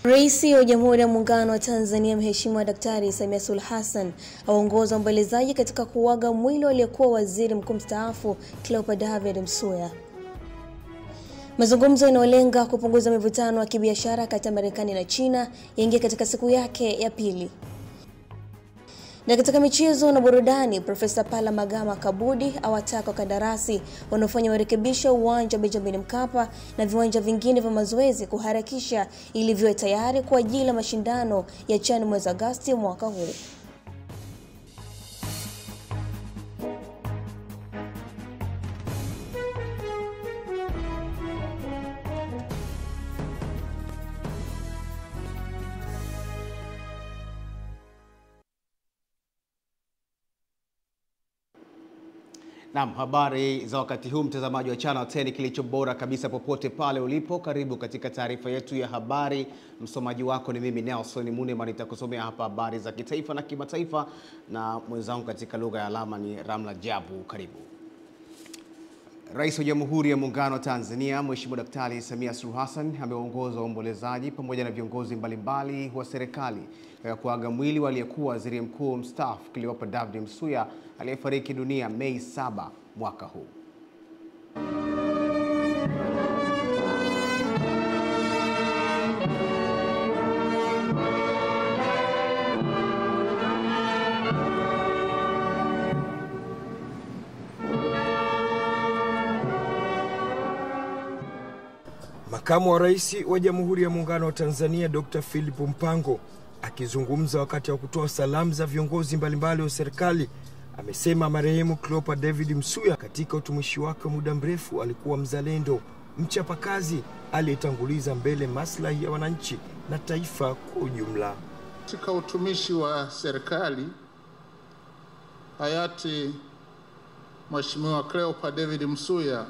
Rais wa Jamhuri ya Muungano wa Tanzania Mheshimiwa Daktari Samia Suluhu Hassan aongoza ombolezaji katika kuaga mwili aliyekuwa Waziri Mkuu mstaafu Cleopa David Msuya. Mazungumzo yanayolenga kupunguza mivutano ya kibiashara kati ya Marekani na China yaingia katika siku yake ya pili. Na katika michezo na burudani, Profesa Palamagamba Kabudi awataka wakandarasi wanaofanya marekebisho uwanja wa Benjamin Mkapa na viwanja vingine vya mazoezi kuharakisha ili viwe tayari kwa ajili ya mashindano ya CHAN mwezi Agosti mwaka huu. Naam, habari za wakati huu mtazamaji wa Channel 10, kilicho bora kabisa popote pale ulipo. Karibu katika taarifa yetu ya habari. Msomaji wako ni mimi Nelson Munema. Nitakusomea hapa habari za kitaifa na kimataifa, na mwenzangu katika lugha ya alama ni Ramla Jabu. Karibu. Rais wa Jamhuri ya Muungano wa Tanzania Mheshimiwa Daktari Samia Suluhu Hassan ameongoza ombolezaji pamoja na viongozi mbalimbali wa serikali kuaga mwili wa aliyekuwa Waziri Mkuu mstaafu Cleopa David Msuya aliyefariki dunia Mei 7 mwaka huu. Makamu wa Rais wa Jamhuri ya Muungano wa Tanzania Dr. Philip Mpango akizungumza wakati wa kutoa salamu za viongozi mbalimbali wa serikali amesema marehemu Cleopa David Msuya katika utumishi wake muda mrefu alikuwa mzalendo, mchapakazi aliyetanguliza mbele maslahi ya wananchi na taifa kwa ujumla. Katika utumishi wa serikali, hayati Mheshimiwa Cleopa David Msuya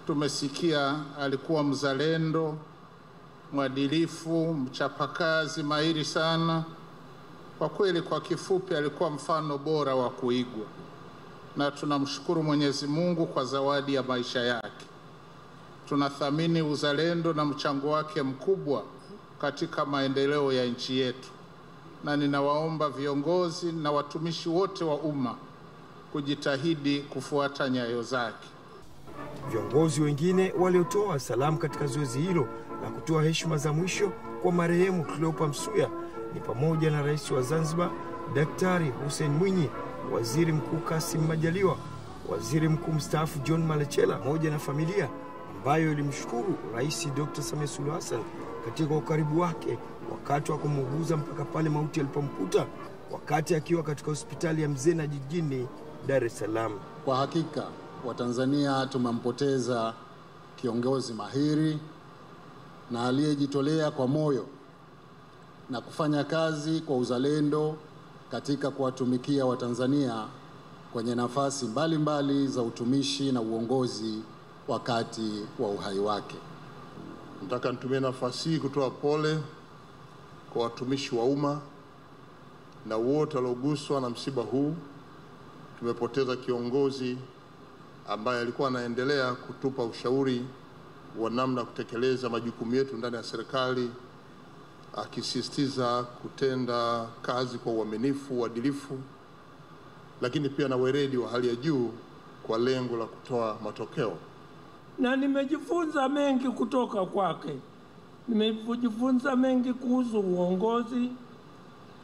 tumesikia alikuwa mzalendo, mwadilifu, mchapakazi, mahiri sana. Kwa kweli, kwa kifupi, alikuwa mfano bora wa kuigwa, na tunamshukuru Mwenyezi Mungu kwa zawadi ya maisha yake. Tunathamini uzalendo na mchango wake mkubwa katika maendeleo ya nchi yetu, na ninawaomba viongozi na watumishi wote wa umma kujitahidi kufuata nyayo zake. Viongozi wengine waliotoa salamu katika zoezi hilo na kutoa heshima za mwisho kwa marehemu Cleopa Msuya ni pamoja na Rais wa Zanzibar Daktari Hussein Mwinyi, Waziri Mkuu Kassim Majaliwa, Waziri Mkuu mstaafu John Malechela, pamoja na familia ambayo ilimshukuru Rais Dr. Samia Suluhu Hassan katika ukaribu wake wakati wa kumuuguza mpaka pale mauti alipomkuta wakati akiwa katika hospitali ya Mzena jijini Dar es Salaam. Kwa hakika Watanzania tumempoteza kiongozi mahiri na aliyejitolea kwa moyo na kufanya kazi kwa uzalendo katika kuwatumikia Watanzania kwenye nafasi mbalimbali za utumishi na uongozi wakati wa uhai wake. Nataka nitumie nafasi hii kutoa pole kwa watumishi wa umma na wote walioguswa na msiba huu. Tumepoteza kiongozi ambaye alikuwa anaendelea kutupa ushauri wa namna kutekeleza majukumu yetu ndani ya serikali, akisisitiza kutenda kazi kwa uaminifu, uadilifu, lakini pia na weledi wa hali ya juu kwa lengo la kutoa matokeo. Na nimejifunza mengi kutoka kwake. Nimejifunza mengi kuhusu uongozi,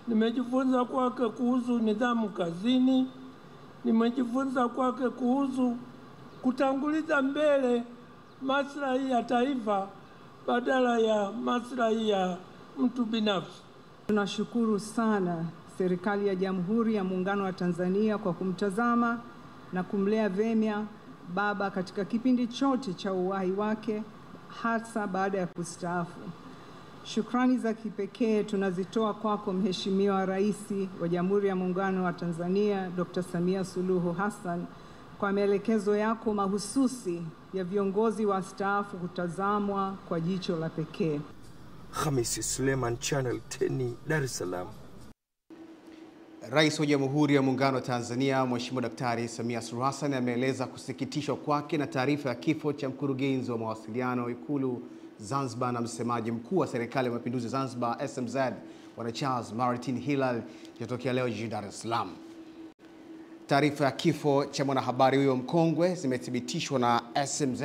nimejifunza kwake kuhusu nidhamu kazini, nimejifunza kwake kuhusu kutanguliza mbele maslahi ya taifa badala ya maslahi ya mtu binafsi. Tunashukuru sana serikali ya Jamhuri ya Muungano wa Tanzania kwa kumtazama na kumlea vyema baba katika kipindi chote cha uhai wake, hasa baada ya kustaafu. Shukrani za kipekee tunazitoa kwako Mheshimiwa Rais wa Jamhuri ya Muungano wa Tanzania Dr. Samia Suluhu Hassan kwa maelekezo yako mahususi ya viongozi wa staafu kutazamwa kwa jicho la pekee. Hamisi Suleiman, Channel 10, Dar es Salaam. Rais wa Jamhuri ya Muungano wa Tanzania Mheshimiwa Daktari Samia Suluhu Hassan ameeleza kusikitishwa kwake na taarifa ya kifo cha mkurugenzi wa mawasiliano Ikulu Zanzibar na msemaji mkuu wa serikali ya mapinduzi Zanzibar SMZ Bwana Charles Martin Hilal yatokea leo jijini Dar es Salaam. Taarifa ya kifo cha mwanahabari huyo mkongwe zimethibitishwa na SMZ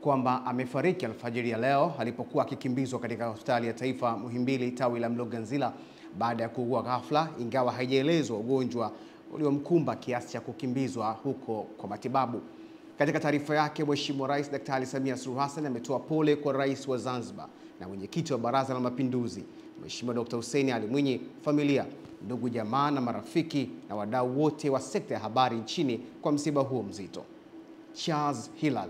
kwamba amefariki alfajiri ya leo alipokuwa akikimbizwa katika hospitali ya taifa Muhimbili tawi la Mloganzila baada ya kuugua ghafla, ingawa haijaelezwa ugonjwa uliomkumba kiasi cha kukimbizwa huko kwa matibabu. Katika taarifa yake, Mheshimiwa Rais Daktari Samia Suluhu Hassan ametoa pole kwa Rais wa Zanzibar na mwenyekiti wa Baraza la Mapinduzi Mheshimiwa Dr. Hussein Ali Mwinyi, familia, ndugu jamaa na marafiki na wadau wote wa sekta ya habari nchini kwa msiba huo mzito. Charles Hilal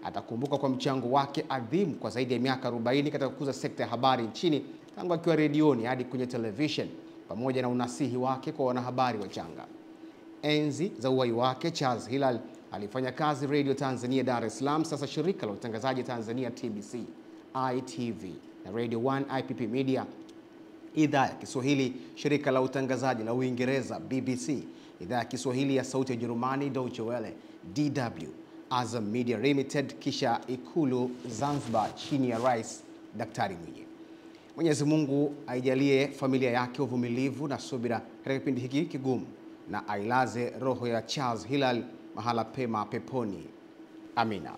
atakumbuka kwa mchango wake adhimu kwa zaidi ya miaka 40 katika kukuza sekta ya habari nchini, tangu akiwa redioni hadi kwenye television, pamoja na unasihi wake kwa wanahabari wachanga. Enzi za uhai wake, Charles Hilal alifanya kazi Radio Tanzania Dar es Salaam, sasa shirika la utangazaji Tanzania TBC, ITV, na Radio 1 IPP Media, idhaa ya Kiswahili shirika la utangazaji la Uingereza BBC, idhaa ya Kiswahili ya sauti ya Jerumani Deutsche Welle, DW, Azam Media Limited, kisha Ikulu Zanzibar chini ya Rais Daktari Mwinyi. Mwenyezi Mungu aijalie familia yake uvumilivu na subira katika kipindi hiki kigumu, na ailaze roho ya Charles Hilal mahala pema peponi. Amina.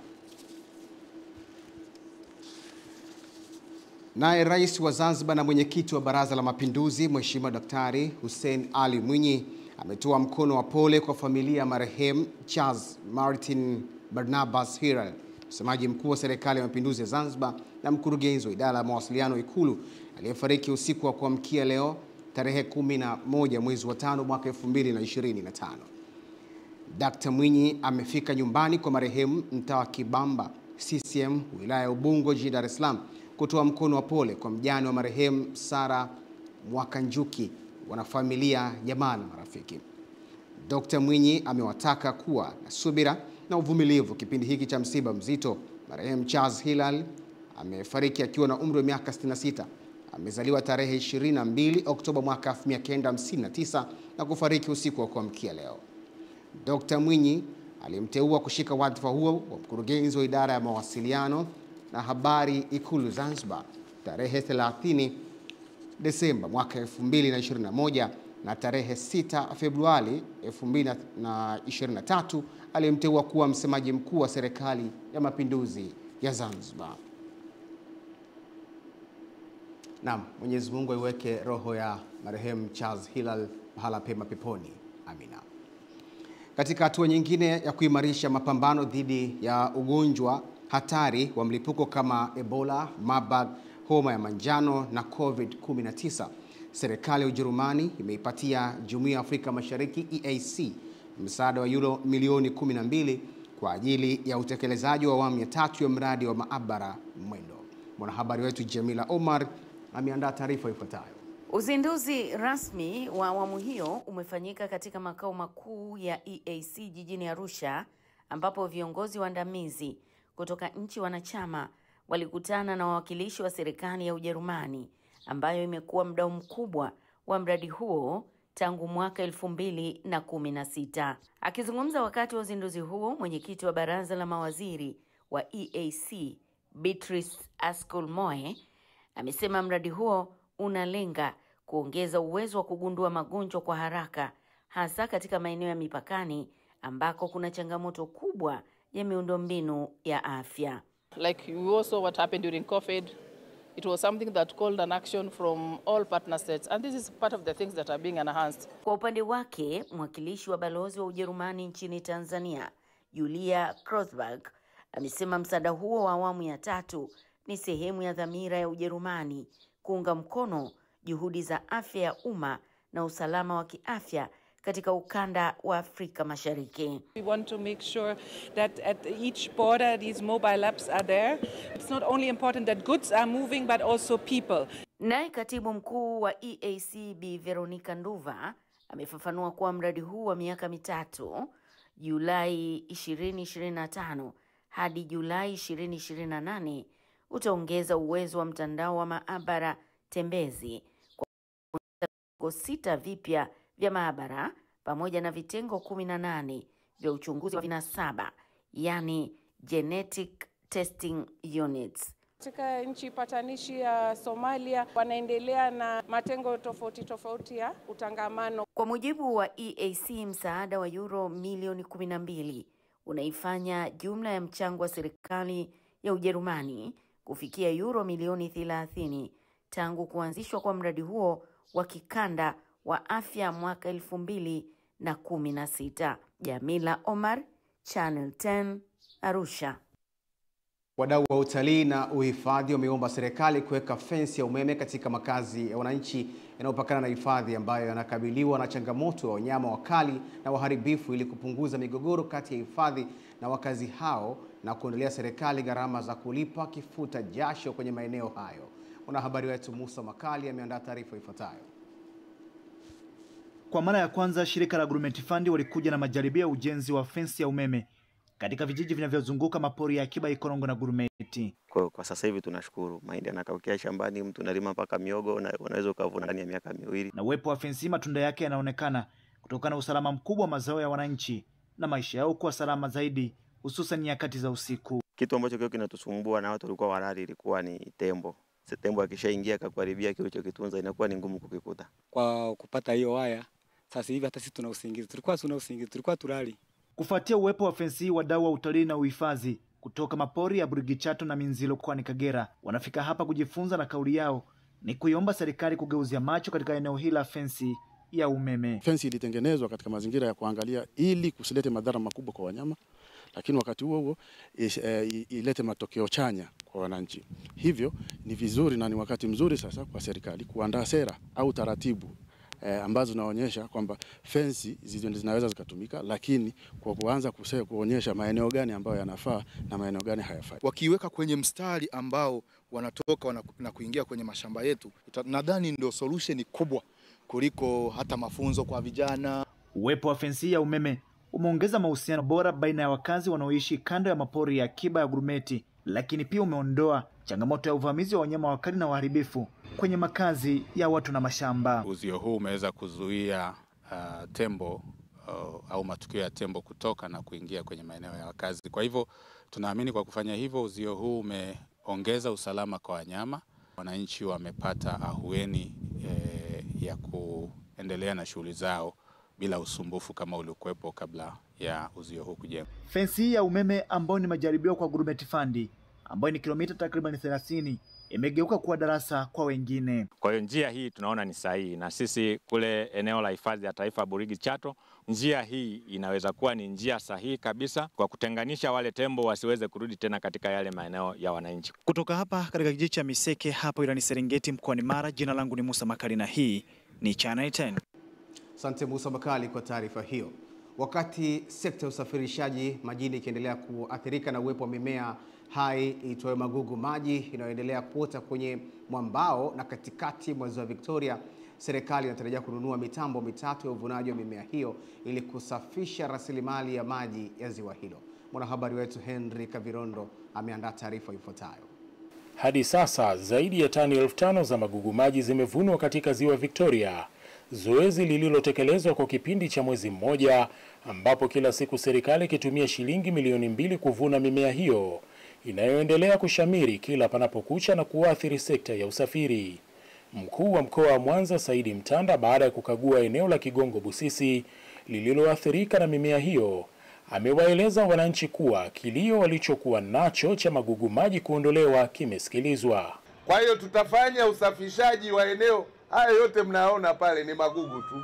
Naye Rais wa Zanzibar na mwenyekiti wa Baraza la Mapinduzi Mheshimiwa Daktari Hussein Ali Mwinyi ametoa mkono wa pole kwa familia ya marehemu Charles Martin Barnabas Hilal, msemaji mkuu wa serikali ya mapinduzi ya Zanzibar na mkurugenzi wa idara ya mawasiliano Ikulu, aliyefariki usiku wa kuamkia leo tarehe 11 mwezi wa 5 mwaka 2025. Dr. Mwinyi amefika nyumbani kwa marehemu mtaa wa Kibamba CCM wilaya ya Ubungo jijini Dar es Salaam kutoa mkono wa pole kwa mjane wa marehemu Sara Mwakanjuki, wanafamilia, jamaa na marafiki. Dr. Mwinyi amewataka kuwa na subira na uvumilivu kipindi hiki cha msiba mzito. Marehemu Charles Hilal amefariki akiwa na umri wa miaka 66. Amezaliwa tarehe 22 Oktoba mwaka 1959 na kufariki usiku wa kuamkia leo. Dr. Mwinyi alimteua kushika wadhifa huo wa mkurugenzi wa idara ya mawasiliano na habari Ikulu Zanzibar tarehe 30 Desemba mwaka 2021, na tarehe 6 Februari 2023 alimteua kuwa msemaji mkuu wa serikali ya mapinduzi ya Zanzibar. Naam, Mwenyezi Mungu aiweke roho ya marehemu Charles Hilal mahala pema peponi. Amina. Katika hatua nyingine ya kuimarisha mapambano dhidi ya ugonjwa hatari wa mlipuko kama Ebola, Marburg, homa ya manjano na COVID-19, serikali ya Ujerumani imeipatia Jumuiya ya Afrika Mashariki EAC msaada wa euro milioni 12 kwa ajili ya utekelezaji wa awamu ya 3 ya mradi wa maabara Mwendo. Mwanahabari wetu Jamila Omar ameandaa taarifa ifuatayo. Uzinduzi rasmi wa awamu hiyo umefanyika katika makao makuu ya EAC jijini Arusha, ambapo viongozi waandamizi kutoka nchi wanachama walikutana na wawakilishi wa serikali ya Ujerumani, ambayo imekuwa mdau mkubwa wa mradi huo tangu mwaka 2016. Akizungumza wakati wa uzinduzi huo, mwenyekiti wa baraza la mawaziri wa EAC Beatrice Askell Moe amesema mradi huo unalenga kuongeza uwezo wa kugundua magonjwa kwa haraka, hasa katika maeneo ya mipakani ambako kuna changamoto kubwa ya miundombinu ya afya. Like you also what happened during COVID, it was something that called an action from all partner states, and this is part of the things that are being enhanced. Kwa upande wake, mwakilishi wa balozi wa Ujerumani nchini Tanzania, Julia Kreuzberg, amesema msaada huo wa awamu ya 3 ni sehemu ya dhamira ya Ujerumani kuunga mkono juhudi za afya ya umma na usalama wa kiafya katika ukanda wa Afrika Mashariki. We want to make sure that at each border these mobile labs are there. It's not only important that goods are moving but also people. Naye katibu mkuu wa EAC Bi Veronica Nduva amefafanua kuwa mradi huu wa miaka 3, Julai 2025 hadi Julai 2028, utaongeza uwezo wa mtandao wa maabara tembezi kwa vitengo 6 vipya vya maabara pamoja na vitengo 18 vya uchunguzi wa vinasaba, yani genetic testing units. Katika nchi patanishi ya Somalia wanaendelea na matengo tofauti ya utangamano. Kwa mujibu wa EAC, msaada wa euro milioni 12 unaifanya jumla ya mchango wa serikali ya Ujerumani kufikia euro milioni 30 tangu kuanzishwa kwa mradi huo wa kikanda wa afya mwaka 2016. Jamila Omar, Channel 10, Arusha. Wadau wa utalii na uhifadhi wameomba serikali kuweka fensi ya umeme katika makazi ya wananchi yanayopakana na hifadhi ambayo yanakabiliwa na changamoto ya wanyama wakali na waharibifu ili kupunguza migogoro kati ya hifadhi na wakazi hao na kuendelea serikali gharama za kulipa kifuta jasho kwenye maeneo hayo. Mwanahabari wetu Musa Makali ameandaa taarifa ifuatayo. Kwa mara ya kwanza shirika la Agurumeti Fund walikuja na majaribio ya ujenzi wa fensi ya umeme katika vijiji vinavyozunguka mapori ya akiba Ikorongo na Gurumeti. Kwa sasa hivi tunashukuru, mahindi yanakaukia shambani, mtu analima mpaka miogo na unaweza ukavuna ndani ya miaka 2. Na uwepo wa fensi matunda yake yanaonekana kutokana na usalama mkubwa wa mazao ya wananchi na maisha yao kuwa salama zaidi, hususan nyakati za usiku. Kitu ambacho kio kinatusumbua na watu walikuwa walali ilikuwa ni tembo. Tembo akishaingia akakuharibia kile ulichokitunza inakuwa ni ngumu kukikuta. Kwa kupata hiyo waya, sasa hivi hata sisi tuna usingizi. Tulikuwa tulali. Kufuatia uwepo wa fensi, wadau wa utalii na uhifadhi kutoka mapori ya Burigichato na Minzilo kwani Kagera wanafika hapa kujifunza, na kauli yao ni kuiomba serikali kugeuzia macho katika eneo hili la fensi ya umeme. Fensi ilitengenezwa katika mazingira ya kuangalia ili kusilete madhara makubwa kwa wanyama, lakini wakati huo ilete matokeo chanya kwa wananchi. Hivyo ni vizuri na ni wakati mzuri sasa kwa serikali kuandaa sera au taratibu ambazo zinaonyesha kwamba fensi zinaweza zikatumika, lakini kwa kuanza kuonyesha maeneo gani ambayo yanafaa na maeneo gani hayafai. Wakiweka kwenye mstari ambao wanatoka na kuingia kwenye mashamba yetu, nadhani ndio solution kubwa kuliko hata mafunzo kwa vijana. Uwepo wa fensi ya umeme umeongeza mahusiano bora baina ya wakazi wanaoishi kando ya mapori ya akiba ya Gurumeti, lakini pia umeondoa changamoto ya uvamizi wa wanyama wakali na waharibifu kwenye makazi ya watu na mashamba. Uzio huu umeweza kuzuia tembo au matukio ya tembo kutoka na kuingia kwenye maeneo ya wakazi. Kwa hivyo tunaamini kwa kufanya hivyo uzio huu umeongeza usalama kwa wanyama. Wananchi wamepata ahueni ya kuendelea na shughuli zao bila usumbufu kama uliokuwepo kabla ya uzio huu kujengwa. Fensi ya umeme ambayo ni majaribio kwa Agurumeti Fund ambayo ni kilomita takriban 30 imegeuka kuwa darasa kwa wengine. Kwa hiyo njia hii tunaona ni sahihi, na sisi kule eneo la hifadhi ya taifa Burigichato, njia hii inaweza kuwa ni njia sahihi kabisa kwa kutenganisha wale tembo wasiweze kurudi tena katika yale maeneo ya wananchi. Kutoka hapa katika kijiji cha Miseke hapo wilani Serengeti mkoani Mara, jina langu ni Musa Makali na hii ni Channel 10. Asante Musa Makali kwa taarifa hiyo. Wakati sekta ya usafirishaji majini ikiendelea kuathirika na uwepo wa mimea hai itwayo magugu maji inayoendelea kuota kwenye mwambao na katikati mwa ziwa Victoria, serikali inatarajia kununua mitambo 3 ya uvunaji wa mimea hiyo ili kusafisha rasilimali ya maji ya ziwa hilo. Mwanahabari wetu Henry Kavirondo ameandaa taarifa ifuatayo. Hadi sasa zaidi ya tani 5,000 za magugu maji zimevunwa katika ziwa Victoria, zoezi lililotekelezwa kwa kipindi cha mwezi mmoja, ambapo kila siku serikali ikitumia shilingi milioni 2 kuvuna mimea hiyo inayoendelea kushamiri kila panapokucha na kuathiri sekta ya usafiri. Mkuu wa mkoa wa Mwanza Saidi Mtanda, baada ya kukagua eneo la Kigongo Busisi lililoathirika na mimea hiyo, amewaeleza wananchi kuwa kilio walichokuwa nacho cha magugu maji kuondolewa kimesikilizwa. Kwa hiyo tutafanya usafishaji wa eneo haya yote mnaona pale ni magugu tu.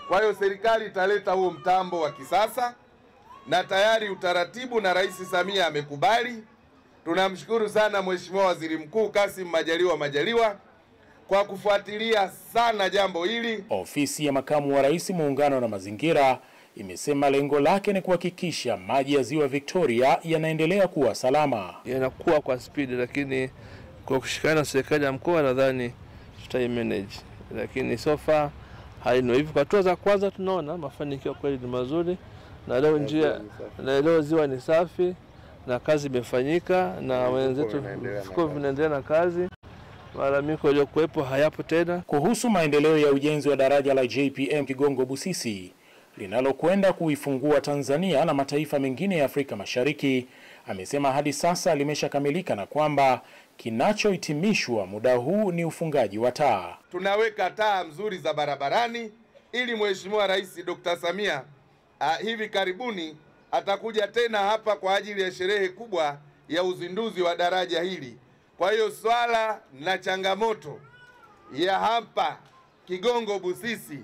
Kwa hiyo serikali italeta huo mtambo wa kisasa na tayari utaratibu na Rais Samia amekubali. Tunamshukuru sana Mheshimiwa Waziri Mkuu Kassim Majaliwa kwa kufuatilia sana jambo hili. Ofisi ya Makamu wa Rais Muungano na Mazingira imesema lengo lake ni kuhakikisha maji ya ziwa Victoria yanaendelea kuwa salama. Yanakuwa kwa speed, lakini kwa kushikana na serikali ya mkoa nadhani tutaimanage. Lakini so far haino hivyo. Kwa hatua za kwanza tunaona mafanikio kweli ni mazuri, na leo ziwa ni safi na kazi imefanyika na wenzetu vinaendelea na kazi. Malalamiko yaliyokuwepo hayapo tena. Kuhusu maendeleo ya ujenzi wa daraja la JPM Kigongo Busisi linalokwenda kuifungua Tanzania na mataifa mengine ya Afrika Mashariki, amesema hadi sasa limeshakamilika na kwamba kinachohitimishwa muda huu ni ufungaji wa taa. Tunaweka taa nzuri za barabarani ili Mheshimiwa Rais Dr. Samia hivi karibuni atakuja tena hapa kwa ajili ya sherehe kubwa ya uzinduzi wa daraja hili. Kwa hiyo swala na changamoto ya hapa Kigongo Busisi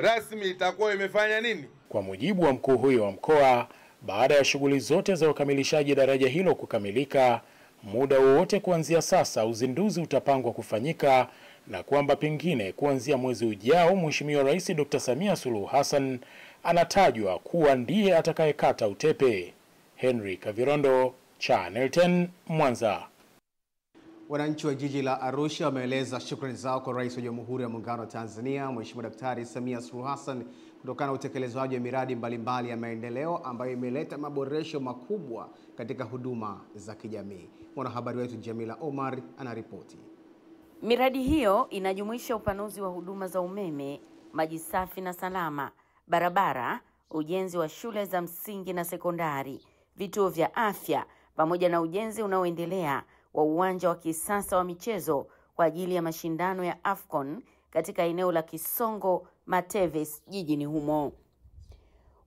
rasmi itakuwa imefanya nini? Kwa mujibu wa mkuu huyo wa mkoa, baada ya shughuli zote za ukamilishaji daraja hilo kukamilika, muda wowote kuanzia sasa uzinduzi utapangwa kufanyika, na kwamba pengine kuanzia mwezi ujao Mheshimiwa Rais Dr. Samia Suluhu Hassan anatajwa kuwa ndiye atakayekata utepe. Henry Kavirondo, Channel 10, Mwanza. Wananchi wa jiji la Arusha wameeleza shukrani zao kwa Rais wa Jamhuri ya Muungano wa Tanzania Mheshimiwa Daktari Samia Suluhu Hassan kutokana na utekelezaji wa miradi mbalimbali ya maendeleo ambayo imeleta maboresho makubwa katika huduma za kijamii. Mwanahabari wetu Jamila Omar anaripoti. Miradi hiyo inajumuisha upanuzi wa huduma za umeme, maji safi na salama, barabara, ujenzi wa shule za msingi na sekondari, vituo vya afya, pamoja na ujenzi unaoendelea wa uwanja wa kisasa wa michezo kwa ajili ya mashindano ya AFCON katika eneo la Kisongo Mateves jijini humo.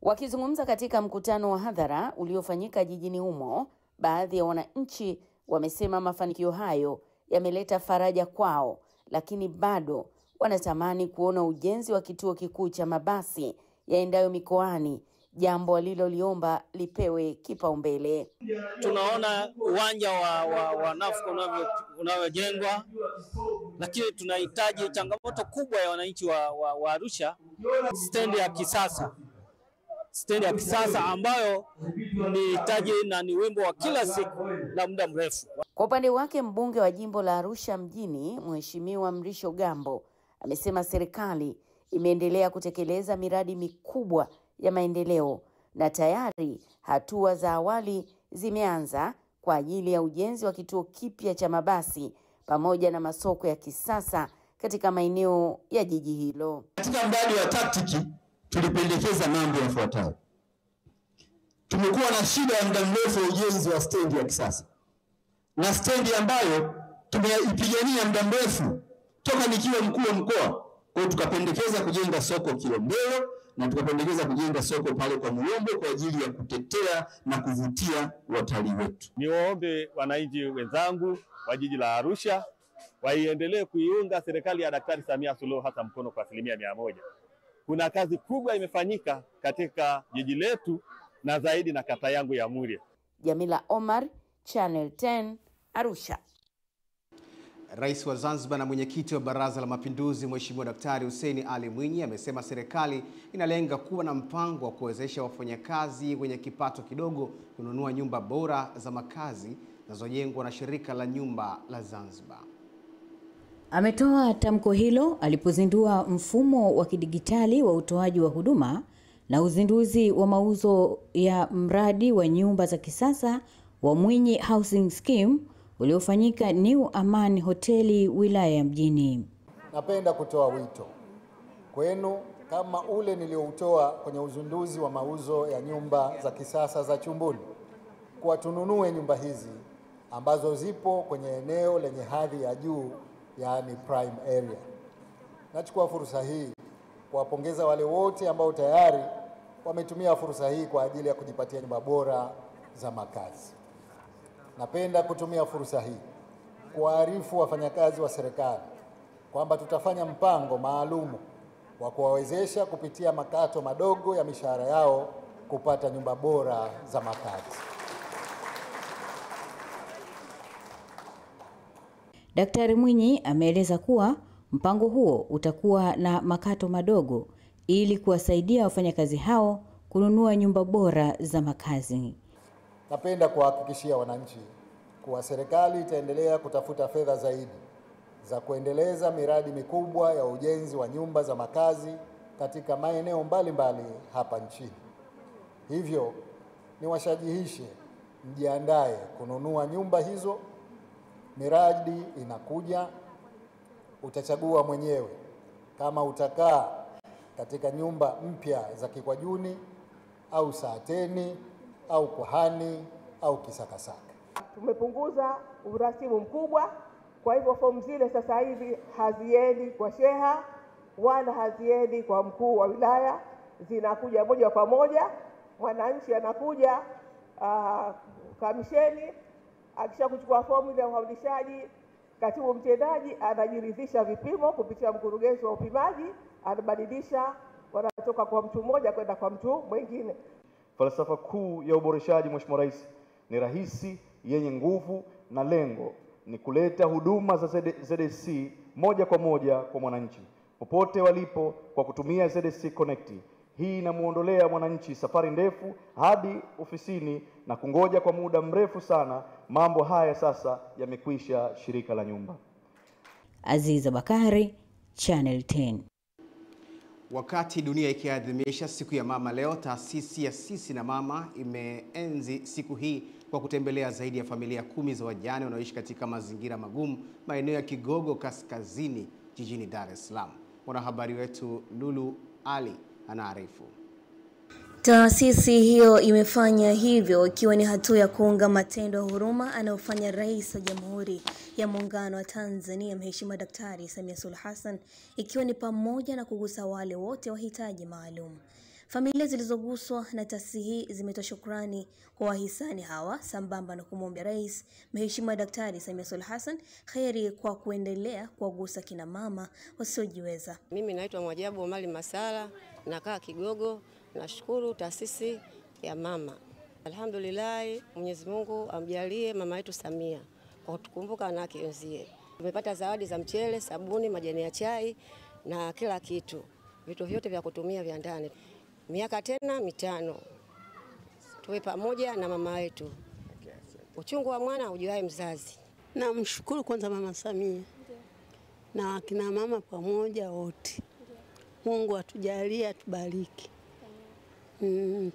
Wakizungumza katika mkutano wa hadhara uliofanyika jijini humo, baadhi ya wananchi wamesema mafanikio hayo yameleta faraja kwao, lakini bado wanatamani kuona ujenzi wa kituo kikuu cha mabasi yaendayo mikoani, jambo waliloliomba lipewe kipaumbele. Tunaona uwanja wa NAFCO unavyojengwa, lakini tunahitaji, changamoto kubwa ya wananchi wa Arusha, stendi ya kisasa. Stendi ya kisasa ambayo ni hitaji na ni wimbo wa kila siku na muda mrefu. Kwa upande wake, mbunge wa jimbo la Arusha mjini Mheshimiwa Mrisho Gambo amesema serikali imeendelea kutekeleza miradi mikubwa ya maendeleo na tayari hatua za awali zimeanza kwa ajili ya ujenzi wa kituo kipya cha mabasi pamoja na masoko ya kisasa katika maeneo ya jiji hilo. Katika mradi wa taktiki tulipendekeza mambo yafuatayo. Tumekuwa na shida ya muda mrefu ya ujenzi wa stendi ya kisasa, na stendi ambayo tumeipigania muda mrefu toka nikiwa mkuu wa mkoa. Kwa tukapendekeza kujenga soko Kilombero na tukapendekeza kujenga soko pale kwa Muyombo kwa ajili ya kutetea na kuvutia watalii wetu. Niwaombe wananchi wenzangu wa jiji la Arusha waiendelee kuiunga serikali ya Daktari Samia Suluhu Hassan mkono kwa 100%. Kuna kazi kubwa imefanyika katika jiji letu na zaidi na kata yangu ya Muria. Jamila Omar, Channel 10, Arusha. Rais wa Zanzibar na mwenyekiti wa Baraza la Mapinduzi Mheshimiwa Daktari Hussein Ali Mwinyi amesema serikali inalenga kuwa na mpango wa kuwezesha wafanyakazi wenye kipato kidogo kununua nyumba bora za makazi zinazojengwa na shirika la nyumba la Zanzibar. Ametoa tamko hilo alipozindua mfumo wa kidigitali wa utoaji wa huduma na uzinduzi wa mauzo ya mradi wa nyumba za kisasa wa Mwinyi Housing Scheme uliofanyika New Aman Hoteli wilaya ya Mjini. Napenda kutoa wito kwenu kama ule nilioutoa kwenye uzinduzi wa mauzo ya nyumba za kisasa za Chumbuni, kwa tununue nyumba hizi ambazo zipo kwenye eneo lenye hadhi ya juu, yaani prime area. Nachukua fursa hii kuwapongeza wale wote ambao tayari wametumia fursa hii kwa ajili ya kujipatia nyumba bora za makazi. Napenda kutumia fursa hii kuwaarifu wafanyakazi wa serikali kwamba tutafanya mpango maalumu wa kuwawezesha kupitia makato madogo ya mishahara yao kupata nyumba bora za makazi. Daktari Mwinyi ameeleza kuwa mpango huo utakuwa na makato madogo ili kuwasaidia wafanyakazi hao kununua nyumba bora za makazi. Napenda kuhakikishia wananchi kuwa serikali itaendelea kutafuta fedha zaidi za kuendeleza miradi mikubwa ya ujenzi wa nyumba za makazi katika maeneo mbalimbali hapa nchini. Hivyo niwashajihishe mjiandae kununua nyumba hizo. Miradi inakuja, utachagua mwenyewe kama utakaa katika nyumba mpya za Kikwajuni au Saateni au Kwahani au Kisakasaka. Tumepunguza urasimu mkubwa, kwa hivyo fomu zile sasa hivi haziendi kwa sheha wala haziendi kwa mkuu wa wilaya, zinakuja moja kwa moja. Mwananchi anakuja kamisheni, akisha kuchukua fomu ile ya uhaulishaji, katibu mtendaji anajiridhisha vipimo kupitia mkurugenzi wa upimaji, anabadilisha, wanatoka kwa mtu mmoja kwenda kwa mtu mwingine. Falsafa kuu ya uboreshaji, Mheshimiwa Rais, ni rahisi, yenye nguvu na lengo ni kuleta huduma za ZSC moja kwa moja kwa mwananchi popote walipo kwa kutumia ZSC Connect. Hii inamuondolea mwananchi safari ndefu hadi ofisini na kungoja kwa muda mrefu sana. Mambo haya sasa yamekwisha shirika la nyumba. Aziza Bakari, Channel 10. Wakati dunia ikiadhimisha siku ya mama leo, taasisi ya Sisi na Mama imeenzi siku hii kwa kutembelea zaidi ya familia 10 za wajane wanaoishi katika mazingira magumu maeneo ya Kigogo Kaskazini jijini Dar es Salaam. Mwanahabari wetu Lulu Ali anaarifu. Taasisi hiyo imefanya hivyo ikiwa ni hatua ya kuunga matendo ya huruma anayofanya Rais wa Jamhuri ya Muungano wa Tanzania Mheshimiwa Daktari Samia Suluhu Hassan, ikiwa ni pamoja na kugusa wale wote wahitaji maalum. Familia zilizoguswa na taasisi hii zimetoa shukrani kwa wahisani hawa sambamba na kumwombea Rais Mheshimiwa Daktari Samia Suluhu Hassan kheri kwa kuendelea kuwagusa kina mama wasiojiweza. Mimi naitwa Mwajabu Omari Masala, nakaa Kigogo. Nashukuru taasisi ya mama. Alhamdulillah, Mwenyezi Mungu amjalie mama yetu Samia kwa kutukumbuka na kienzie. Tumepata zawadi za mchele, sabuni, majani ya chai na kila kitu. Vitu vyote vya kutumia vya ndani. Miaka tena 5. Tuwe pamoja na mama yetu. Uchungu wa mwana ujuae mzazi. Namshukuru kwanza mama Samia. Na kina mama pamoja wote. Mungu atujalie, atubariki.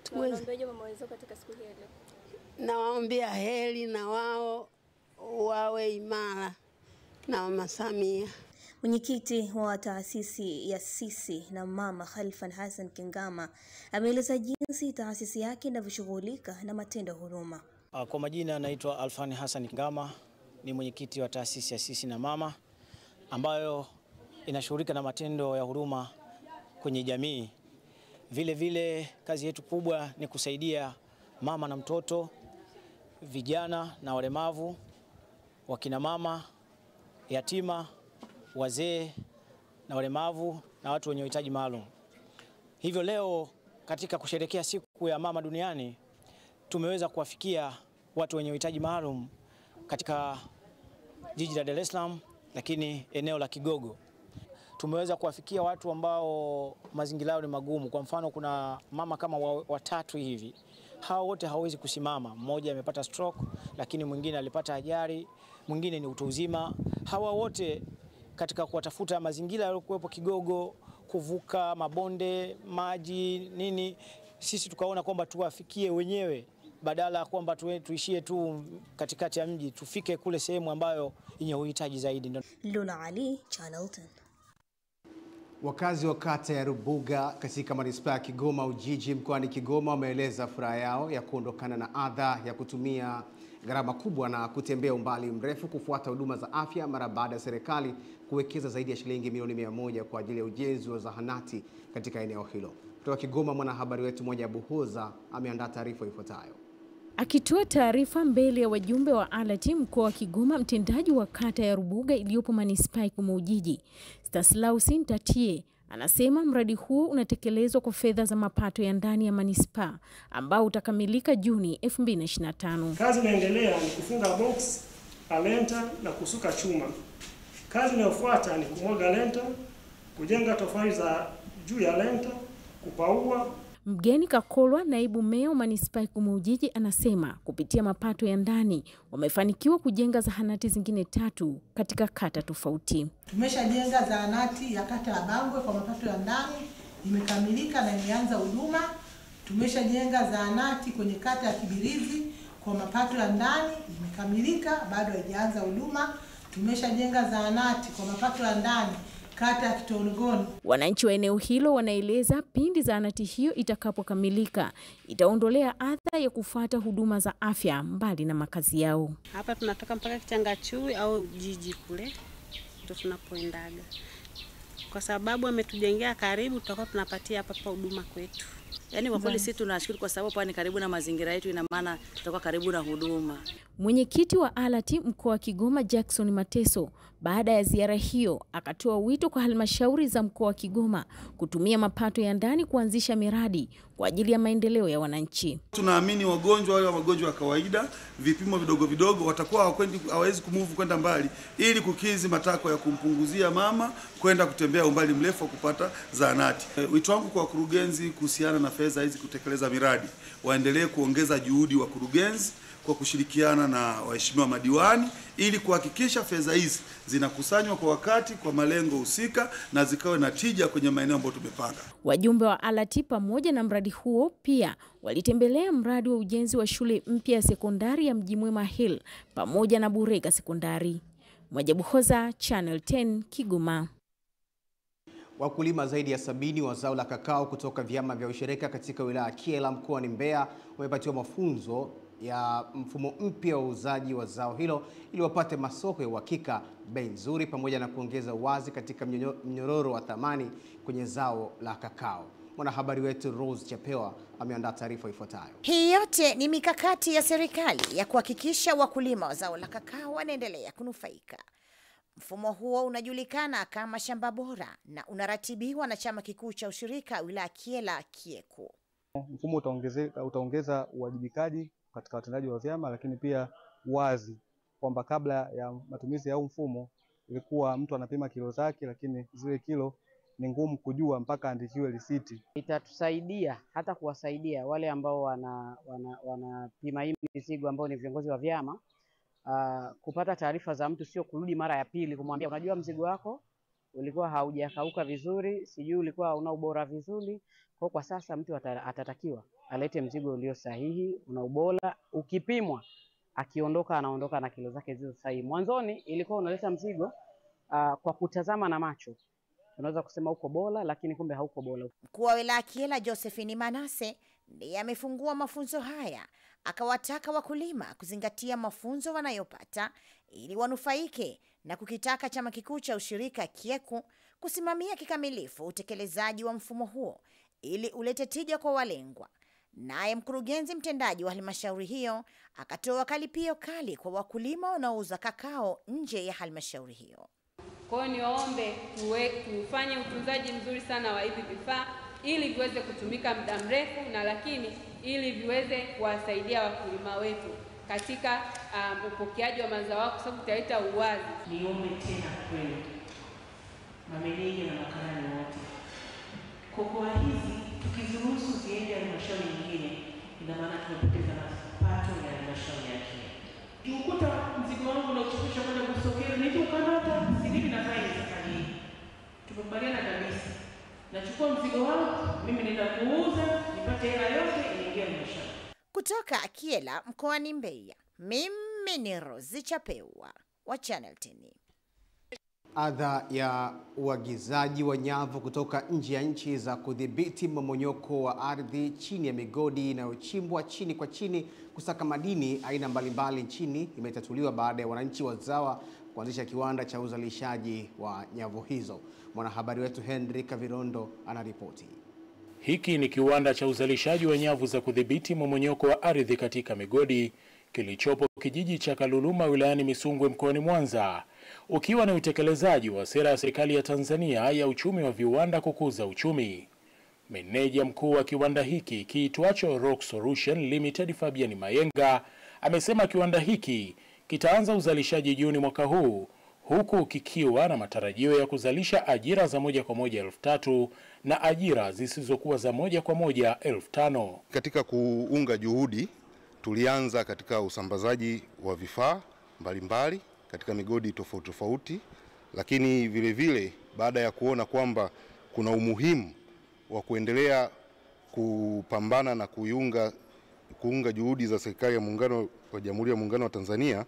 Tunaombeje mama wetu katika siku hii? Nawaombea heri na wao wawe imara na mama Samia. Mwenyekiti wa taasisi ya Sisi na Mama Khalfan Hassan Kingama ameeleza jinsi taasisi yake inavyoshughulika na matendo ya huruma. Kwa majina naitwa Alfani Hassan Kingama, ni mwenyekiti wa taasisi ya Sisi na Mama ambayo inashughulika na matendo ya huruma kwenye jamii. Vile vile kazi yetu kubwa ni kusaidia mama na mtoto, vijana na walemavu, wakina mama, yatima, wazee na walemavu na watu wenye uhitaji maalum. Hivyo leo katika kusherehekea siku ya mama duniani tumeweza kuwafikia watu wenye uhitaji maalum katika jiji la Dar es Salaam, lakini eneo la Kigogo. Tumeweza kuwafikia watu ambao mazingira yao ni magumu. Kwa mfano kuna mama kama watatu hivi. Hao wote hawezi kusimama. Mmoja amepata stroke, lakini mwingine alipata ajali, mwingine ni utu uzima. Hawa wote katika kuwatafuta mazingira yaliyokuwepo Kigogo, kuvuka mabonde, maji, nini, sisi tukaona kwamba tuwafikie wenyewe badala kwamba tuishie tu katikati ya mji, tufike kule sehemu ambayo yenye uhitaji zaidi. Lula Ali, Channel 10. Wakazi wa kata ya Rubuga katika manispaa ya Kigoma Ujiji mkoani Kigoma wameeleza furaha yao ya kuondokana na adha ya kutumia gharama kubwa na kutembea umbali mrefu kufuata huduma za afya mara baada ya serikali kuwekeza zaidi ya shilingi milioni 100 kwa ajili ya ujenzi wa zahanati katika eneo hilo. Kutoka Kigoma, mwanahabari wetu Mwajabu Hoza ameandaa taarifa ifuatayo. Akitoa taarifa mbele ya wajumbe wa ALAT mkoa wa Kigoma, mtendaji wa kata ya Rubuga iliyopo manispaa ya Kigoma Ujiji, Staslausin Tatie, anasema mradi huo unatekelezwa kwa fedha za mapato ya ndani ya manispaa ambao utakamilika Juni 2025. Kazi inaendelea ni kufunga box, alenta na kusuka chuma. Kazi inayofuata ni kumwaga lenta, kujenga tofali za juu ya lenta, kupaua. Mgeni Kakolwa, naibu meya wa manispaa ya Kigoma Ujiji, anasema kupitia mapato ya ndani wamefanikiwa kujenga zahanati zingine 3 katika kata tofauti. Tumeshajenga zahanati ya kata ya Bangwe kwa mapato ya ndani, imekamilika na imeanza huduma. Tumeshajenga zahanati kwenye kata ya Kibirizi kwa mapato ya ndani, imekamilika, bado haijaanza huduma. Tumeshajenga zahanati kwa mapato ya ndani kata ya Kitorogoni. Wananchi wa eneo hilo wanaeleza pindi zahanati hiyo itakapokamilika itaondolea adha ya kufuata huduma za afya mbali na makazi yao. Hapa tunatoka mpaka Kichangachui au jiji kule ndio tunapoendaga. Kwa sababu ametujengea karibu, tutakuwa tunapatia hapa huduma kwetu. Yaani kwa kweli sisi tunashukuru kwa sababu ni karibu na mazingira yetu, ina maana tutakuwa karibu na huduma. Mwenyekiti wa ALAT mkoa wa Kigoma Jackson Mateso baada ya ziara hiyo akatoa wito kwa halmashauri za mkoa wa Kigoma kutumia mapato ya ndani kuanzisha miradi kwa ajili ya maendeleo ya wananchi. Tunaamini wagonjwa wale wa magonjwa ya kawaida, vipimo vidogo vidogo watakuwa hawawezi kumove kwenda mbali ili kukizi matakwa ya kumpunguzia mama kwenda kutembea umbali mrefu wa kupata zahanati. Wito wangu kwa wakurugenzi kuhusiana na fedha hizi kutekeleza miradi, waendelee kuongeza juhudi wakurugenzi kwa kushirikiana na waheshimiwa madiwani ili kuhakikisha fedha hizi zinakusanywa kwa wakati kwa malengo husika na zikawe na tija kwenye maeneo ambayo tumepanga. Wajumbe wa ALAT pamoja na mradi huo pia walitembelea mradi wa ujenzi wa shule mpya ya sekondari ya Mji Mwema Hill pamoja na Burega Sekondari. Mwajabu Hoza, Channel 10, Kigoma. Wakulima zaidi ya 70 wa zao la kakao kutoka vyama vya ushirika katika wilaya ya Kyela mkoani Mbeya wamepatiwa mafunzo ya mfumo mpya wa uuzaji wa zao hilo ili wapate masoko ya uhakika, bei nzuri pamoja na kuongeza wazi katika mnyororo wa thamani kwenye zao la kakao. Mwanahabari wetu Rose Chapewa ameandaa taarifa ifuatayo. Hii yote ni mikakati ya serikali ya kuhakikisha wakulima wa zao la kakao wanaendelea kunufaika. Mfumo huo unajulikana kama Shamba Bora na unaratibiwa na chama kikuu cha ushirika wilaya Kyela Kieku. Mfumo utaongeza uwajibikaji katika watendaji wa vyama, lakini pia wazi kwamba kabla ya matumizi ya huu mfumo ilikuwa mtu anapima kilo zake, lakini zile kilo ni ngumu kujua mpaka andikiwe risiti. Itatusaidia hata kuwasaidia wale ambao wanapima hii mizigo ambao ni viongozi wa vyama kupata taarifa za mtu, sio kurudi mara ya pili kumwambia unajua mzigo wako ulikuwa haujakauka vizuri, sijui ulikuwa una ubora vizuri. Kwa sasa mtu atatakiwa alete mzigo ulio sahihi, una ubora, ukipimwa akiondoka anaondoka na kilo zake zilizo sahihi. Mwanzoni ilikuwa unaleta mzigo kwa kutazama na macho, unaweza kusema uko bora lakini kumbe hauko bora. Mkuu wa wilaya Kyela Josephine Manase ndiye amefungua mafunzo haya, akawataka wakulima kuzingatia mafunzo wanayopata ili wanufaike na kukitaka chama kikuu cha ushirika Kieku kusimamia kikamilifu utekelezaji wa mfumo huo ili ulete tija kwa walengwa. Naye mkurugenzi mtendaji wa halmashauri hiyo akatoa kalipio kali kwa wakulima wanaouza kakao nje ya halmashauri hiyo. Kwa hiyo niombe tufanye utunzaji mzuri sana wa hivi vifaa ili viweze kutumika muda mrefu, na lakini ili viweze kuwasaidia wakulima wetu katika upokeaji wa mazao yao, kwa sababu tutaleta uwazi. Niombe tena kwenu mameneja na makarani wote, kokoa hizi tukiziruhusu ziende halmashauri nyingine, ina maana tunapoteza mapato ya halmashauri yake. Ukikuta mzigo wangu unauchukisha kwenda kusokea, ndio ukanata silipi na faini safari hii. Tumekubaliana kabisa. Nachukua mzigo wangu, mimi nenda kuuza, nipate hela yote iingie halmashauri. Kutoka Kyela mkoani Mbeya, mimi ni Rose Chapewa wa Channel 10. Adha ya uagizaji wa nyavu kutoka nje ya nchi za kudhibiti mmomonyoko wa ardhi chini ya migodi inayochimbwa chini kwa chini kusaka madini aina mbalimbali nchini imetatuliwa baada ya wananchi wazawa kuanzisha kiwanda cha uzalishaji wa nyavu hizo. Mwanahabari wetu Henry Kavirondo anaripoti. Hiki ni kiwanda cha uzalishaji wa nyavu za kudhibiti mmomonyoko wa ardhi katika migodi kilichopo kijiji cha Kaluluma wilayani Misungwi mkoani Mwanza, ukiwa na utekelezaji wa sera ya serikali ya Tanzania ya uchumi wa viwanda kukuza uchumi. Meneja mkuu wa kiwanda hiki kiitwacho Rock Solution Limited Fabian Mayenga amesema kiwanda hiki kitaanza uzalishaji Juni mwaka huu, huku kikiwa na matarajio ya kuzalisha ajira za moja kwa moja 3,000 na ajira zisizokuwa za moja kwa moja 5,000. Katika kuunga juhudi, tulianza katika usambazaji wa vifaa mbalimbali katika migodi tofauti tofauti, lakini vile vile baada ya kuona kwamba kuna umuhimu wa kuendelea kupambana na kuunga juhudi za serikali ya muungano wa Jamhuri ya Muungano wa Tanzania,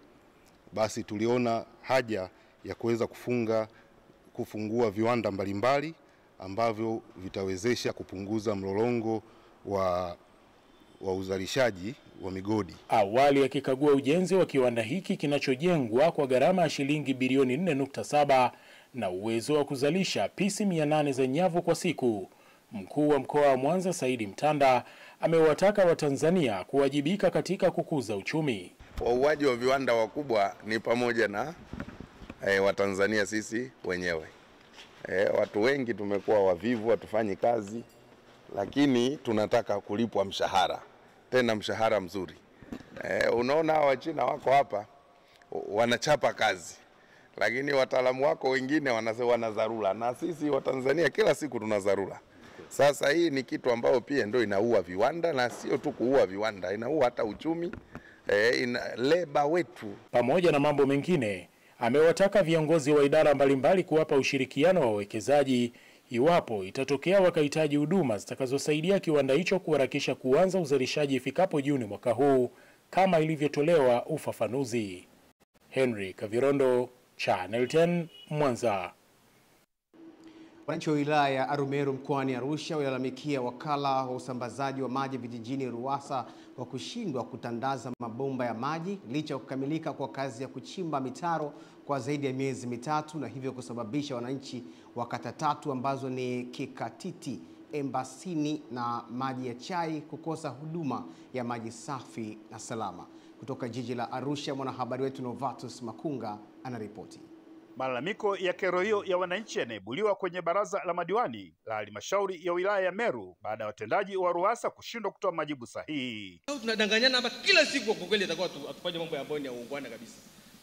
basi tuliona haja ya kuweza kufungua viwanda mbalimbali ambavyo vitawezesha kupunguza mlolongo wa uzalishaji wa migodi. Awali akikagua ujenzi wa kiwanda hiki kinachojengwa kwa gharama ya shilingi bilioni 4.7 na uwezo wa kuzalisha pisi 800 za nyavu kwa siku, mkuu wa mkoa wa Mwanza Saidi Mtanda amewataka Watanzania kuwajibika katika kukuza uchumi. Wauaji wa viwanda wakubwa ni pamoja na Watanzania sisi wenyewe. Watu wengi tumekuwa wavivu, hatufanyi kazi, lakini tunataka kulipwa mshahara, tena mshahara mzuri. Unaona hawa China wako hapa wanachapa kazi, lakini wataalamu wako wengine wana dharura, na sisi Watanzania kila siku tuna dharura. Sasa hii ni kitu ambao pia ndio inaua viwanda, na sio tu kuua viwanda, inaua hata uchumi, leba wetu. Pamoja na mambo mengine, amewataka viongozi wa idara mbalimbali kuwapa ushirikiano wa wawekezaji iwapo itatokea wakahitaji huduma zitakazosaidia kiwanda hicho kuharakisha kuanza uzalishaji ifikapo Juni mwaka huu kama ilivyotolewa ufafanuzi. Henry Kavirondo, Channel 10, Mwanza. Wananchi wa wilaya ya Arumeru mkoani Arusha walalamikia wakala wa usambazaji wa maji vijijini RUWASA kwa kushindwa kutandaza mabomba ya maji licha ya kukamilika kwa kazi ya kuchimba mitaro kwa zaidi ya miezi mitatu, na hivyo kusababisha wananchi wa kata tatu ambazo ni Kikatiti, Embasini na Maji ya Chai kukosa huduma ya maji safi na salama. Kutoka jiji la Arusha, mwanahabari wetu Novatus Makunga anaripoti. Malalamiko ya kero hiyo ya wananchi yanaibuliwa kwenye baraza la madiwani la halmashauri ya wilaya ya Meru baada ya watendaji wa RUWASA kushindwa kutoa majibu sahihi. Tunadanganyana hapa kila siku, kwa kweli itakuwa atufanye mambo ya ambayo ni ya uungwana kabisa.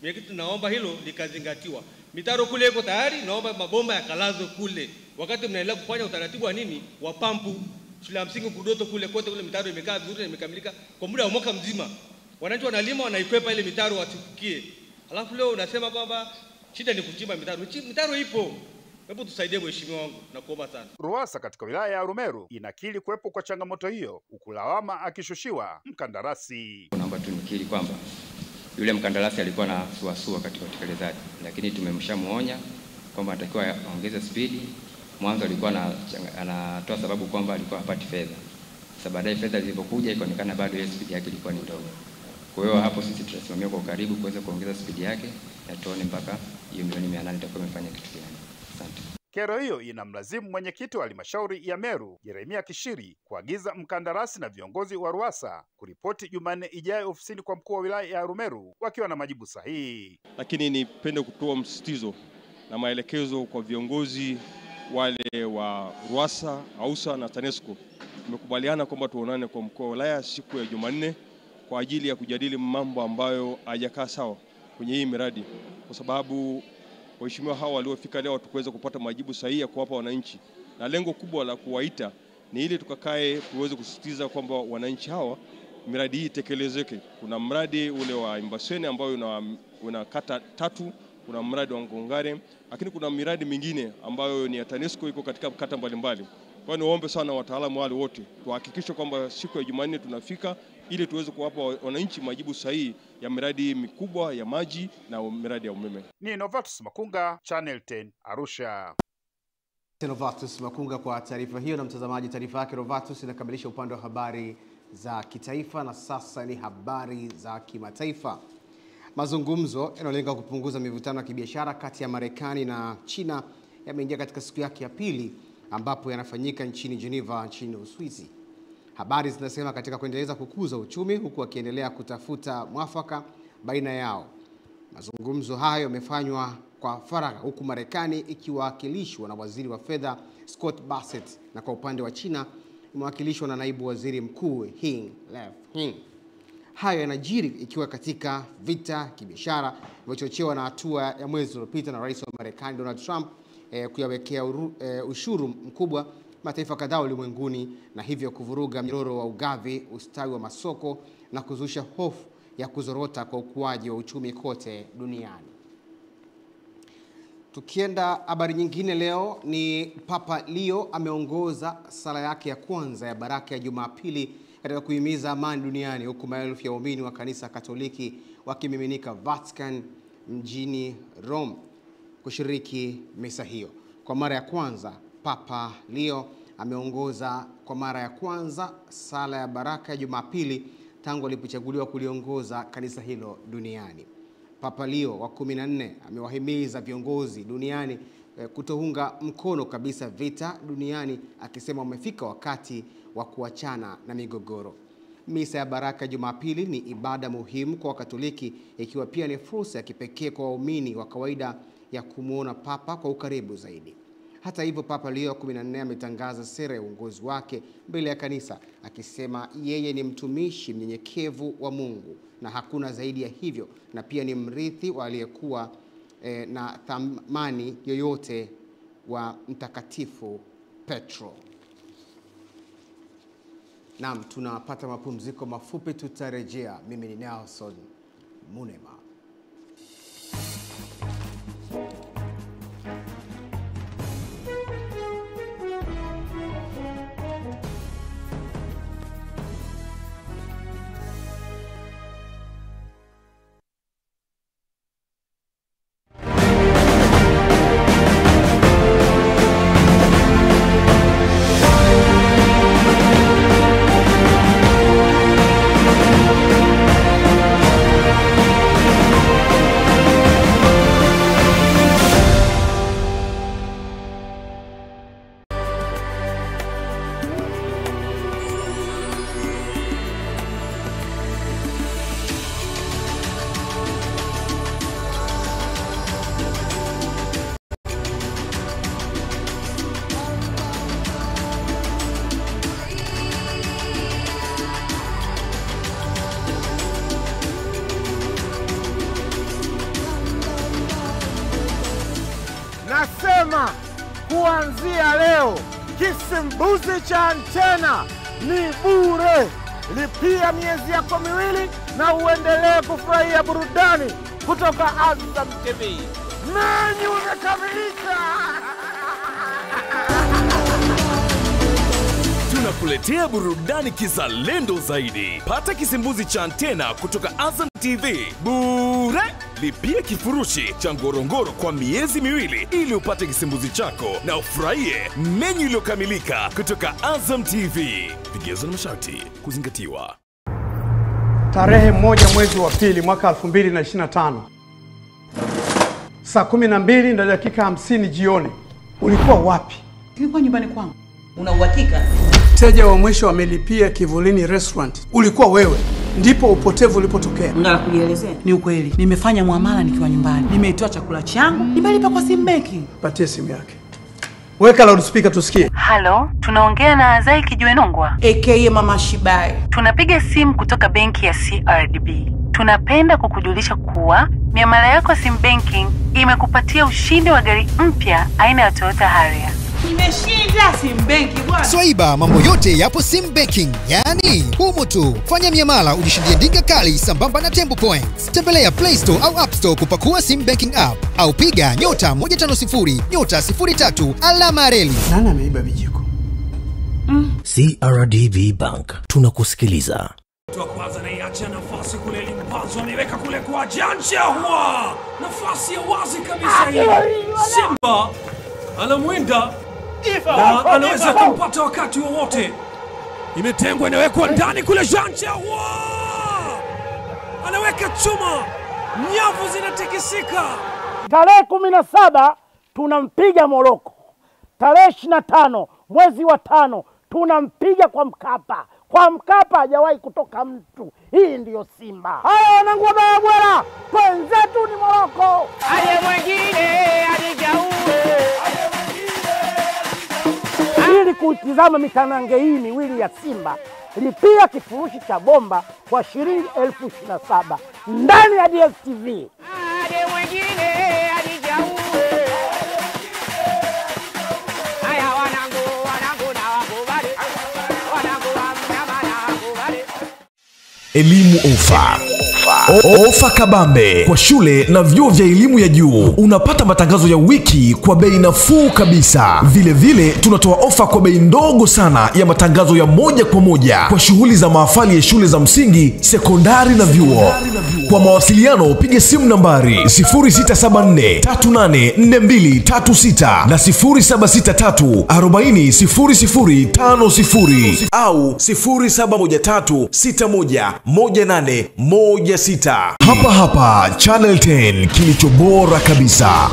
Mimi tunaomba hilo likazingatiwa. Mitaro kule iko tayari, naomba mabomba yakalazwe kule. Wakati mnaendelea kufanya utaratibu wa nini? Wa pampu. Shule ya msingi Kudoto kule kote kule mitaro imekaa vizuri na imekamilika kwa muda wa mwaka mzima. Wananchi wanalima wanaikwepa ile mitaro wasifikie. Alafu leo unasema kwamba shida ni kuchimba mitaro. Mitaro ipo. Hebu tusaidie mheshimiwa wangu na kuomba sana. RUWASA katika wilaya ya Arumeru inakiri kuwepo kwa changamoto hiyo, ukulawama akishushiwa mkandarasi. Naomba tunikiri kwamba yule mkandarasi alikuwa na suasua katika utekelezaji, lakini tumemshamuonya kwamba anatakiwa aongeze spidi. Mwanzo alikuwa anatoa sababu kwamba alikuwa hapati fedha. Sasa baadaye fedha zilipokuja ikaonekana bado ile spidi yake ilikuwa ni ndogo. Kwa hiyo hapo sisi tutasimamia kwa karibu kuweza kuongeza spidi yake na tuone mpaka hiyo milioni 800 itakuwa imefanya kitu gani. Asante. Kero hiyo inamlazimu mwenyekiti wa halmashauri ya Meru, Jeremia Kishiri, kuagiza mkandarasi na viongozi wa RUWASA kuripoti Jumanne ijayo ofisini kwa mkuu wa wilaya ya Arumeru wakiwa na majibu sahihi. Lakini nipende kutoa msisitizo na maelekezo kwa viongozi wale wa RUWASA, AUSA na TANESCO. Tumekubaliana kwamba tuonane kwa mkuu wa wilaya siku ya Jumanne kwa ajili ya kujadili mambo ambayo hayajakaa sawa kwenye hii miradi, kwa sababu waheshimiwa hawa waliofika leo tukuweza kupata majibu sahihi ya kuwapa wananchi, na lengo kubwa la kuwaita ni ili tukakae tuweze kusisitiza kwamba wananchi hawa miradi hii tekelezeke. Kuna mradi ule wa Embasini ambayo una kata tatu, kuna mradi wa Ngongare, lakini kuna miradi mingine ambayo ni ya TANESCO iko katika kata mbalimbali. Kwa hiyo niombe sana wataalamu wale wote tuhakikishe kwamba siku ya Jumanne tunafika ili tuweze kuwapa wananchi majibu sahihi ya miradi mikubwa ya maji na miradi ya umeme. Ni Novatus Makunga, Channel 10, Arusha. Novatus Makunga kwa taarifa hiyo. Na mtazamaji, taarifa yake Novatus inakamilisha upande wa habari za kitaifa, na sasa ni habari za kimataifa. Mazungumzo yanayolenga kupunguza mivutano ya kibiashara kati ya Marekani na China yameingia katika siku yake ya pili, ambapo yanafanyika nchini Geneva nchini Uswisi. Habari zinasema katika kuendeleza kukuza uchumi huku wakiendelea kutafuta mwafaka baina yao. Mazungumzo hayo yamefanywa kwa faragha huku Marekani ikiwakilishwa na waziri wa fedha Scott Bassett, na kwa upande wa China imewakilishwa na naibu waziri mkuu He Lefeng. Hayo yanajiri ikiwa katika vita kibiashara vilivyochochewa na hatua ya mwezi uliopita na rais wa Marekani Donald Trump kuyawekea ushuru mkubwa mataifa kadhaa ulimwenguni, na hivyo kuvuruga mnyororo wa ugavi, ustawi wa masoko na kuzusha hofu ya kuzorota kwa ukuaji wa uchumi kote duniani. Tukienda habari nyingine, leo ni Papa Leo ameongoza sala yake ya kwanza ya baraka ya Jumapili katika kuhimiza amani duniani, huku maelfu ya waumini wa kanisa Katoliki wakimiminika Vatican mjini Rome kushiriki misa hiyo. Kwa mara ya kwanza, Papa Leo ameongoza kwa mara ya kwanza sala ya baraka ya Jumapili tangu alipochaguliwa kuliongoza kanisa hilo duniani. Papa Leo wa 14 amewahimiza viongozi duniani kutounga mkono kabisa vita duniani, akisema umefika wakati wa kuachana na migogoro. Misa ya baraka Jumapili ni ibada muhimu kwa Wakatoliki, ikiwa pia ni fursa ya kipekee kwa waumini wa kawaida ya kumuona Papa kwa ukaribu zaidi. Hata hivyo, Papa Leo 14 ametangaza sera ya uongozi wake mbele ya kanisa, akisema yeye ni mtumishi mnyenyekevu wa Mungu na hakuna zaidi ya hivyo, na pia ni mrithi wa aliyekuwa na thamani yoyote wa Mtakatifu Petro. Naam, tunapata mapumziko mafupi, tutarejea. Mimi ni Nelson Munema. Nasema kuanzia leo kisimbuzi cha antena ni bure. Lipia miezi yako miwili na uendelee kufurahia burudani kutoka Azam TV. Menyu imekamilika. Tunakuletea burudani kizalendo zaidi. Pata kisimbuzi cha antena kutoka Azam TV bure. Lipia kifurushi cha Ngorongoro kwa miezi miwili ili upate kisimbuzi chako na ufurahie menyu iliyokamilika kutoka Azam TV. Vigezo na masharti kuzingatiwa. Tarehe 1 mwezi wa pili mwaka 2025. Saa 12 na dakika 50 jioni. Ulikuwa wapi? Nilikuwa nyumbani kwangu. Una uhakika? Mteja wa mwisho amelipia Kivulini Restaurant. Ulikuwa wewe. Ndipo upotevu ulipotokea. Unataka kujielezea? Ni ukweli. Nimefanya muamala nikiwa nyumbani. Nimeitoa chakula changu, nimelipa kwa simu benki. Patie simu yake. Weka loudspeaker tusikie. Halo, tunaongea na Azai Kijiwenongwa aka Mama Shibai. Tunapiga simu kutoka benki ya CRDB. Tunapenda kukujulisha kuwa miamala yako ya sim banking imekupatia ushindi wa gari mpya aina ya Toyota Harrier. Nimeshinda sim banking bwana. Swaiba, mambo yote yapo sim banking. Yani, humu tu. Fanya miamala ujishindie dinga kali sambamba na Tembo Points. Tembelea Play Store au App Store kupakua sim banking app au piga *150 *03 alama reli. Nani ameiba vijiko? CRDB Bank. Tunakusikiliza. Kwa kwanza na iacha nafasi kule Limpanzo ameweka kule kwa Janja Hua. Nafasi ya wazi kabisa hii. Simba anamwinda na anaweza kumpata wakati wowote. Imetengwa, inawekwa ndani kule. Janja Hua anaweka chuma, nyavu zinatikisika. Tarehe 17 tunampiga Moroko. Tarehe 25 mwezi wa 5 tunampiga kwa Mkapa. Kwa Mkapa hajawahi kutoka mtu. Hii ndiyo Simba. Haya wanangu wa Bwera, twenzetu ni Moroko. Aye mwingine alijaue. Ili kutizama mitanange hii miwili ya Simba, lipia kifurushi cha bomba kwa shilingi 27,000 ndani ya DStv. Aye mwingine alijaue. Haya wanangu na wakubali. Wanangu wa mnyama na wakubali. Elimu Ofa. Ofa kabambe kwa shule na vyuo vya elimu ya juu. Unapata matangazo ya wiki kwa bei nafuu kabisa. Vile vile tunatoa ofa kwa bei ndogo sana ya matangazo ya moja kwa moja kwa shughuli za mahafali ya shule za msingi, sekondari na vyuo. Kwa mawasiliano piga simu nambari 0674384236 na 0763400050 au 0713611816. Hapa Channel 10, kilicho bora kabisa.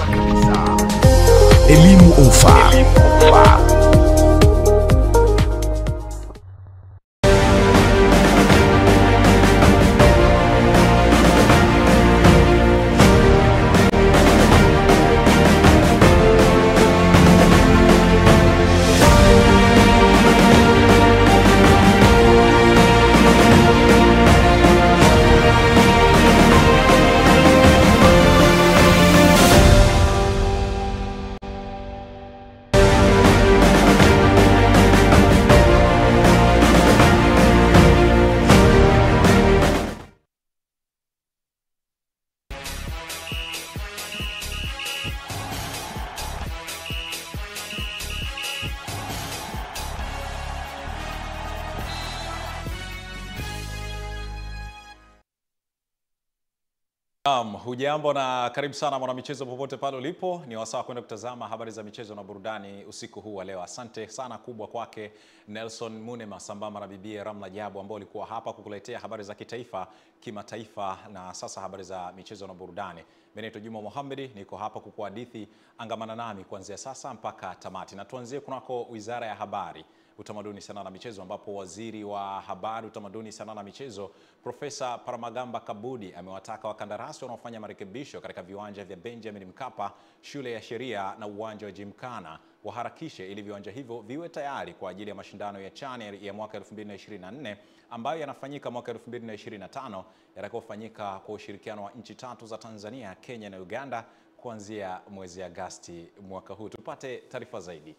Elimu ofa. Hujambo na karibu sana mwanamichezo popote pale ulipo. Ni wasaa kwenda kutazama habari za michezo na burudani usiku huu wa leo. Asante sana kubwa kwake Nelson Munema sambamba na bibie Ramla Jabu ambao walikuwa hapa kukuletea habari za kitaifa, kimataifa na sasa habari za michezo na burudani. Benito Juma Mohamedi niko hapa kukuhadithi, angamana nami kuanzia sasa mpaka tamati. Na tuanzie kunako Wizara ya Habari, Utamaduni, Sanaa na Michezo ambapo Waziri wa Habari, Utamaduni, Sanaa na Michezo Profesa Paramagamba Kabudi amewataka wakandarasi wanaofanya marekebisho katika viwanja vya Benjamin Mkapa, Shule ya Sheria na uwanja wa Gymkhana waharakishe ili viwanja hivyo viwe tayari kwa ajili ya mashindano ya CHAN ya mwaka 2024 ambayo yanafanyika mwaka 2025 yatakayofanyika kwa ushirikiano wa nchi tatu za Tanzania, Kenya na Uganda kuanzia mwezi Agosti mwaka huu. Tupate taarifa zaidi.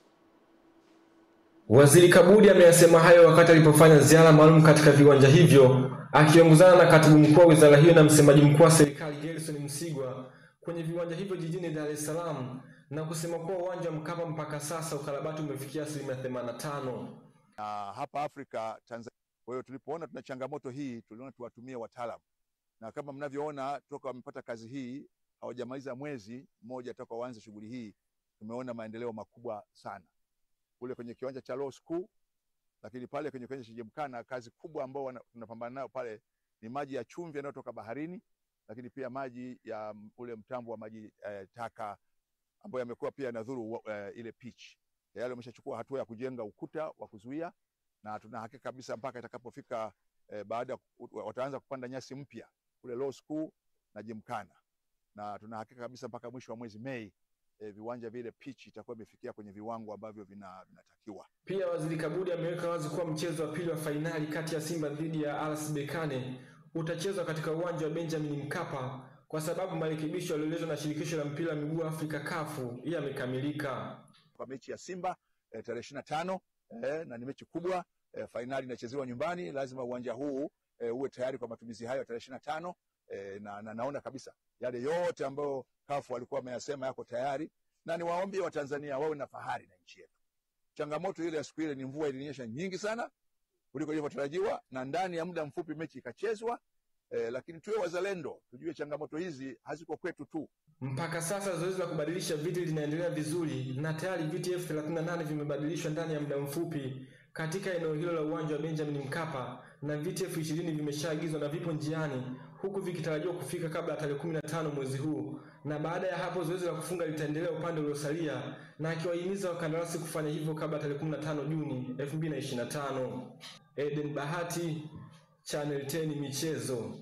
Waziri Kabudi ameyasema hayo wakati alipofanya ziara maalum katika viwanja hivyo, akiongozana na katibu mkuu wa wizara hiyo na msemaji mkuu wa serikali Gerson Msigwa kwenye viwanja hivyo jijini Dar es Salaam, na kusema kuwa uwanja wa Mkapa mpaka sasa ukarabati umefikia 85%. Hapa Afrika, Tanzania. Kwa hiyo tulipoona tuna changamoto hii, tuliona tuwatumie wataalamu. Na kama mnavyoona toka wamepata kazi hii, hawajamaliza mwezi mmoja toka waanze shughuli hii, tumeona maendeleo makubwa sana. Kule kwenye kiwanja cha Law School, lakini pale kwenye kiwanja cha Gymkhana kazi kubwa ambao tunapambana nayo pale ni maji ya chumvi yanayotoka baharini, lakini pia maji ya ule mtambo wa maji taka ambayo yamekuwa pia yanadhuru ile pitch. Yale wameshachukua hatua ya kujenga ukuta wa kuzuia, na tuna hakika kabisa mpaka itakapofika baada wataanza kupanda nyasi mpya kule Law School na Gymkhana, na tuna hakika kabisa mpaka mwisho wa mwezi Mei viwanja vile pitch itakuwa imefikia kwenye viwango ambavyo vinatakiwa. Pia Waziri Kabudi ameweka wazi kuwa mchezo wa pili wa fainali kati ya Simba dhidi ya RS Berkane utachezwa katika uwanja wa Benjamin Mkapa kwa sababu marekebisho yaliyoelezwa na shirikisho la mpira wa miguu Afrika CAF yamekamilika. Kwa mechi ya Simba tarehe 25 na ni mechi kubwa, fainali inachezewa nyumbani, lazima uwanja huu uwe tayari kwa matumizi hayo tarehe 25. Na naona kabisa yale yote ambayo CAF walikuwa wameyasema yako tayari, na niwaombe wa Tanzania wawe na fahari na nchi yetu. Changamoto ile ya siku ile ni mvua ilinyesha nyingi sana kuliko ilivyotarajiwa, na ndani ya muda mfupi mechi ikachezwa, lakini tuwe wazalendo, tujue changamoto hizi haziko kwetu tu. Mpaka sasa zoezi la kubadilisha viti linaendelea vizuri, na tayari viti 38 vimebadilishwa ndani ya muda mfupi katika eneo hilo la uwanja wa Benjamin Mkapa, na viti 20 vimeshaagizwa na vipo njiani, huku vikitarajiwa kufika kabla ya tarehe 15 mwezi huu. Na baada ya hapo zoezi la kufunga litaendelea upande uliosalia, na akiwahimiza wakandarasi kufanya hivyo kabla ya tarehe 15 Juni 2025. Eden Bahati, Channel 10 Michezo.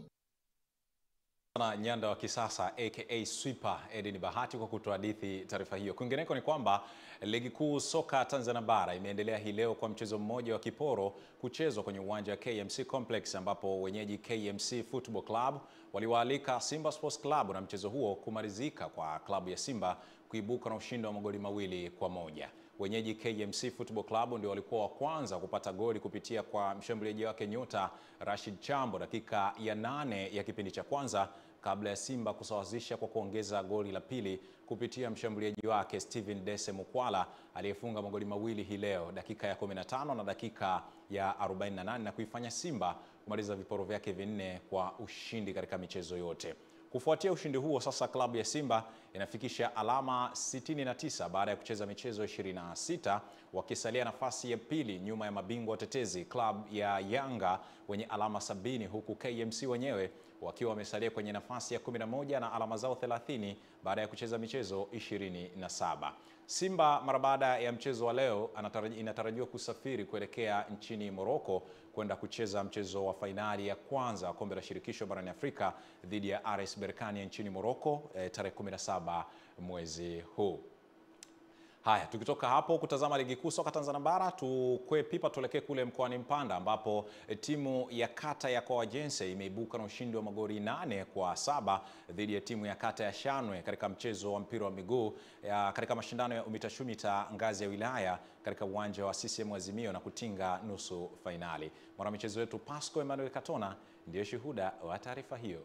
Na nyanda wa kisasa aka Sweeper Eden Bahati kwa kutuhadithi taarifa hiyo. Kwingineko ni kwamba ligi kuu soka Tanzania bara imeendelea hii leo kwa mchezo mmoja wa kiporo kuchezwa kwenye uwanja wa KMC Complex, ambapo wenyeji KMC Football Club waliwaalika Simba Sports Club na mchezo huo kumalizika kwa klabu ya Simba kuibuka na ushindi wa magoli 2-1. Wenyeji KMC Football Club ndio walikuwa wa kwanza kupata goli kupitia kwa mshambuliaji wake nyota Rashid Chambo dakika ya 8 ya kipindi cha kwanza, kabla ya Simba kusawazisha kwa kuongeza goli la pili kupitia mshambuliaji wake Steven Dese Mukwala aliyefunga magoli mawili hii leo dakika ya 15 na dakika ya 48 na kuifanya Simba kumaliza viporo vyake vinne kwa ushindi katika michezo yote. Kufuatia ushindi huo, sasa klabu ya Simba inafikisha alama 69 baada ya kucheza michezo 26, wakisalia nafasi ya pili nyuma ya mabingwa watetezi klabu ya Yanga wenye alama 70, huku KMC wenyewe wakiwa wamesalia kwenye nafasi ya 11 na alama zao 30 baada ya kucheza michezo 27. Simba mara baada ya mchezo wa leo inatarajiwa kusafiri kuelekea nchini Morocco kwenda kucheza mchezo wa fainali ya kwanza wa kombe la shirikisho barani Afrika dhidi ya RS Berkane nchini Morocco tarehe 17 mwezi huu. Haya, tukitoka hapo kutazama ligi kuu soka Tanzania bara, tukwe pipa tuelekee kule mkoani Mpanda ambapo timu ya kata ya Kawajense imeibuka na ushindi wa magoli 8-7 dhidi ya timu ya kata ya Shanwe katika mchezo wa mpira wa miguu katika mashindano ya UMITASHUMITA ngazi ya wilaya katika uwanja wa CCM Azimio na kutinga nusu fainali. Mwanamichezo wetu Pasco Emmanuel Katona ndiye shuhuda wa taarifa hiyo.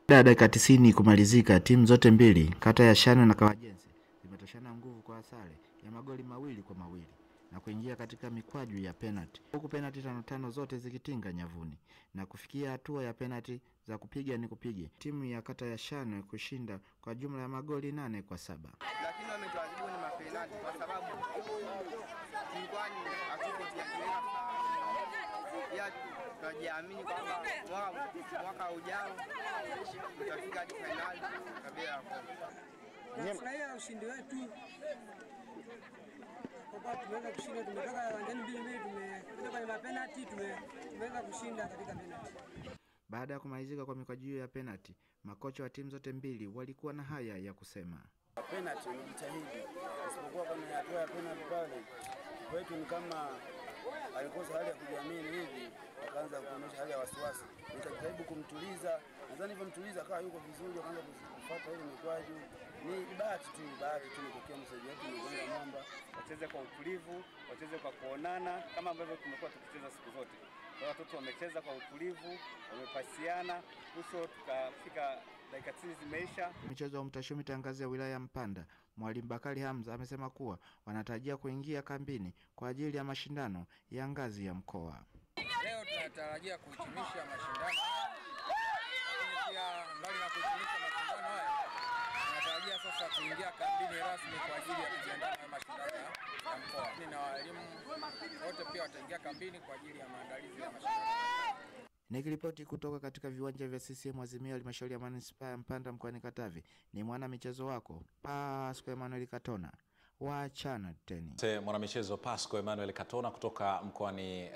Dakika 90 kumalizika, timu zote mbili kata ya Shanwe na Kawajense zimetoshana nguvu kwa sare ya magoli 2-2 na kuingia katika mikwaju ya penalty, huku penalty 5 zote zikitinga nyavuni na kufikia hatua ya penalty za kupiga ni kupige, timu ya kata ya Shanwe kushinda kwa jumla ya magoli 8-7. Lakini wametuadhibu ni mapenalty kwa sababu mkwani hatuko tunajiweka ya tunajiamini kwamba mwaka ujao tutafika hadi finali kabla ya tunafurahia ushindi wetu kwa tumeweza kushinda, tumetoka uwanjani 2-2, tumekuja kwenye mapenalty, tumeweza kushinda katika penalty. Baada ya kumalizika kwa mikwaju ya penalty, makocha wa timu zote mbili walikuwa na haya ya kusema. Penalty wamejitahidi, isipokuwa kwenye hatua ya penalty pale kwetu ni kama alikosa hali ya kujiamini hivi, akaanza kuonyesha hali ya wasiwasi. Nikajaribu kumtuliza, nadhani hivyo mtuliza akawa yuko vizuri, akaanza kufuata ile mikwaju. Ni bahati tu nitokea mchezaji wetu mgonga mwamba. Wacheze kwa utulivu, wacheze kwa kuonana kama ambavyo tumekuwa tukicheza siku zote. Kwa watoto wamecheza kwa utulivu, wamepasiana, uso tukafika dakika 90 zimeisha. Michezo ya UMITASHUMITA ngazi ya wilaya ya Mpanda, Mwalimu Bakari Hamza amesema kuwa wanatarajia kuingia kambini kwa ajili ya mashindano ya ngazi ya mkoa. Leo tunatarajia kuhitimisha mashindano. Lakini pia mbali na kuhitimisha mashindano haya, tunatarajia sasa kuingia kambini rasmi kwa ajili ya kujiandaa na mashindano ya mkoa. Na walimu wote pia wataingia kambini kwa ajili ya maandalizi ya mashindano. Nikiripoti kutoka katika viwanja vya CCM Azimio halmashauri ya manispaa ya Mpanda mkoani Katavi, ni mwana michezo wako Pasco Emmanuel Katona wa Channel 10. Mwanamichezo Pasco Emmanuel Katona kutoka mkoani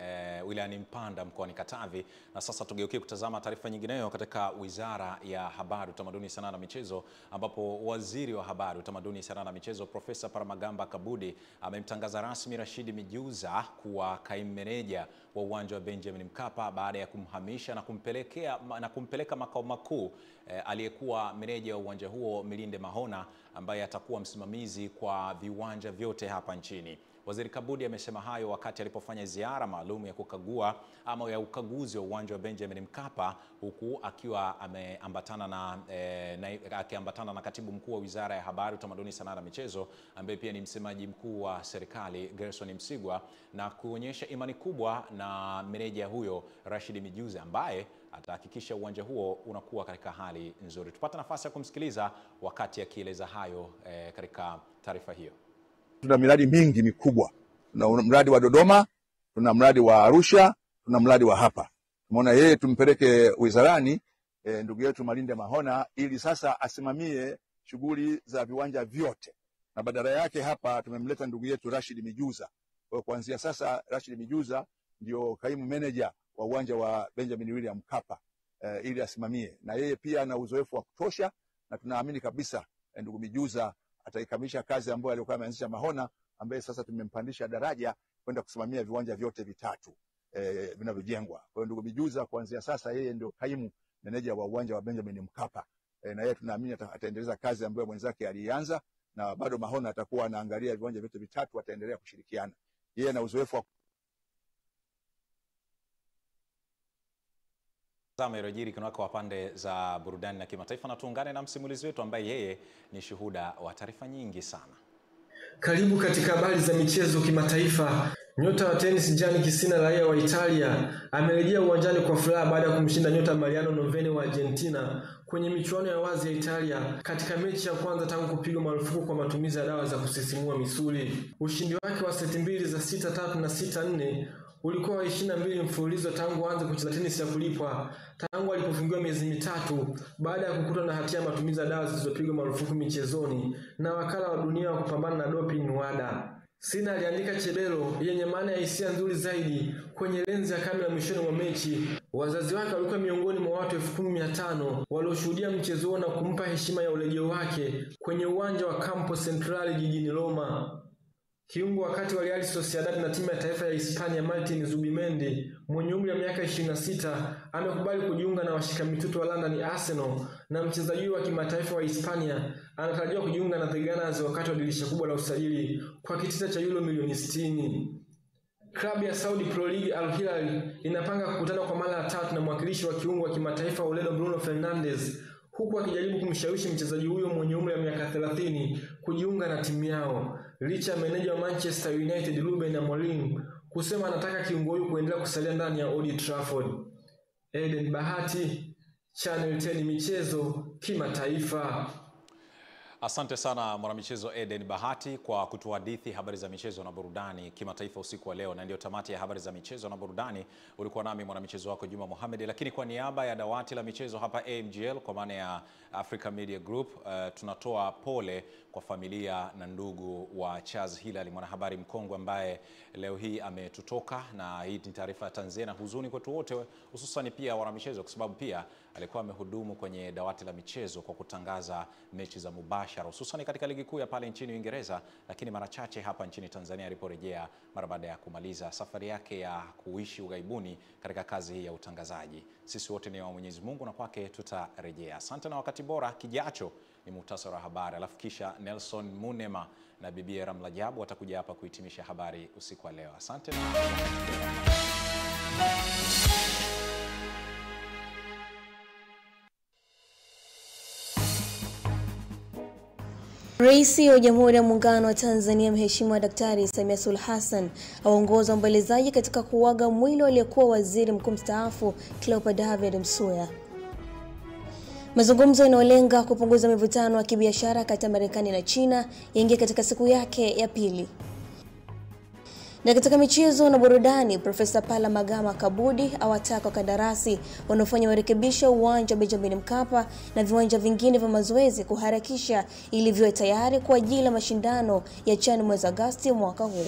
wilayani Mpanda mkoani Katavi. Na sasa tugeukie kutazama taarifa nyingineyo katika Wizara ya Habari, Utamaduni, Sanaa na Michezo, ambapo Waziri wa Habari, Utamaduni, Sanaa na Michezo Profesa Paramagamba Kabudi amemtangaza rasmi Rashid Mijuza kuwa kaimu meneja wa uwanja wa Benjamin Mkapa baada ya kumhamisha na kumpeleka makao makuu aliyekuwa meneja wa uwanja huo Milinde Mahona, ambaye atakuwa msimamizi kwa viwanja vyote hapa nchini. Waziri Kabudi amesema hayo wakati alipofanya ziara maalum ya kukagua ama ya ukaguzi wa uwanja wa Benjamin Mkapa, huku akiwa akiambatana na Katibu Mkuu wa Wizara ya Habari, Utamaduni, Sanaa na Michezo, ambaye pia ni msemaji mkuu wa serikali Gerson Msigwa, na kuonyesha imani kubwa na meneja huyo Rashid Mijuza ambaye atahakikisha uwanja huo unakuwa katika hali nzuri. Tupata nafasi ya kumsikiliza wakati akieleza hayo katika taarifa hiyo. Tuna miradi mingi mikubwa. Tuna mradi wa Dodoma, tuna mradi wa Arusha, tuna mradi wa hapa. Tumeona yeye tumpeleke wizarani ndugu yetu Milinde Mahona ili sasa asimamie shughuli za viwanja vyote. Na badala yake hapa tumemleta ndugu yetu Rashid Mijuza. Kwa kuanzia sasa Rashid Mijuza ndio kaimu manager wa uwanja wa Benjamin William Mkapa ili asimamie. Na yeye pia ana uzoefu wa kutosha na tunaamini kabisa ndugu Mijuza ataikamilisha kazi ambayo alikuwa ameanzisha Mahona, ambaye sasa tumempandisha daraja kwenda kusimamia viwanja vyote vitatu vinavyojengwa. Kwa hiyo ndugu Mijuza kuanzia sasa yeye ndio kaimu meneja wa uwanja wa Benjamin Mkapa. Na yeye tunaamini ataendeleza kazi ambayo mwenzake alianza na bado Mahona atakuwa anaangalia viwanja vyote vitatu, ataendelea kushirikiana. Yeye ana uzoefu wa Irojiri kunako wa pande za burudani na kimataifa, na tuungane na msimulizi wetu ambaye yeye ni shuhuda wa taarifa nyingi sana. Karibu katika habari za michezo kimataifa. Nyota wa tenis Gianni Kissina, raia wa Italia, amerejea uwanjani kwa furaha baada ya kumshinda nyota Mariano Noveni wa Argentina kwenye michuano ya wazi ya Italia katika mechi ya kwanza tangu kupigwa marufuku kwa matumizi ya dawa za kusisimua misuli. Ushindi wake wa seti mbili za 6-3 na 6-4 ulikuwa wa 22 mfululizo tangu aanze kucheza tenisi ya kulipwa tangu alipofungiwa miezi mitatu baada ya kukutwa na hatia ya matumizi ya dawa zilizopigwa marufuku michezoni na wakala wa dunia wa kupambana na doping WADA. Sina aliandika chebelo yenye maana ya hisia nzuri zaidi kwenye lenzi ya kamera mwishoni mwa mechi. Wazazi wake walikuwa miongoni mwa watu 15,000 walioshuhudia mchezo huo na kumpa heshima ya urejeo wake kwenye uwanja wa Campo Centrale jijini Roma. Kiungo wakati wa Real Sociedad na timu ya taifa ya Hispania Martin Zubimendi mwenye umri wa miaka 26 amekubali kujiunga na washika-mitutu wa London Arsenal, na mchezaji wa kimataifa wa Hispania anatarajiwa kujiunga na The Gunners wakati wa dirisha kubwa la usajili kwa kitita cha euro milioni 60. Klabu ya Saudi Pro League Al Hilal inapanga kukutana kwa mara ya 3 na mwakilishi wa kiungo wa kimataifa wa Ureno Bruno Fernandes, huku akijaribu kumshawishi mchezaji huyo mwenye umri wa miaka 30 kujiunga na timu yao, licha ya meneja wa Manchester United Ruben Amorim kusema anataka kiungo huyo kuendelea kusalia ndani ya Old Trafford. Eden Bahati, Channel 10 michezo kimataifa. Asante sana mwanamichezo Eden Bahati kwa kutuhadithi habari za michezo na burudani kimataifa usiku wa leo, na ndio tamati ya habari za michezo na burudani. Ulikuwa nami mwanamichezo wako Juma Mohamed, lakini kwa niaba ya dawati la michezo hapa AMGL kwa maana ya Africa Media Group, tunatoa pole kwa familia na ndugu wa Charles Hilary, mwanahabari mkongwe ambaye leo hii ametutoka, na hii ni taarifa ya Tanzania, huzuni kwetu wote, hususan pia wanamichezo, kwa sababu pia alikuwa amehudumu kwenye dawati la michezo kwa kutangaza mechi za mubashara hususan katika ligi kuu ya pale nchini Uingereza, lakini mara chache hapa nchini Tanzania aliporejea mara baada ya kumaliza safari yake ya kuishi ughaibuni katika kazi hii ya utangazaji. Sisi wote ni wa Mwenyezi Mungu na kwake tutarejea. Asante, na wakati bora kijacho ni muhtasari wa habari, alafu kisha Nelson Munema na bibi Ramla Jabu watakuja hapa kuhitimisha habari usiku wa leo. Asante na Rais wa Jamhuri ya Muungano wa Tanzania Mheshimiwa Daktari Samia Suluhu Hassan aongoza ombolezaji katika kuaga mwili aliyekuwa Waziri Mkuu mstaafu Cleopa David Msuya. Mazungumzo yanayolenga kupunguza mivutano ya kibiashara kati ya Marekani na China yaingia katika siku yake ya pili. Na katika michezo na burudani, Profesa Pala Magama Kabudi awataka wakandarasi wanaofanya marekebisho uwanja wa Benjamin Mkapa na viwanja vingine vya mazoezi kuharakisha ili viwe tayari kwa ajili ya mashindano ya CHAN mwezi Agosti mwaka huu.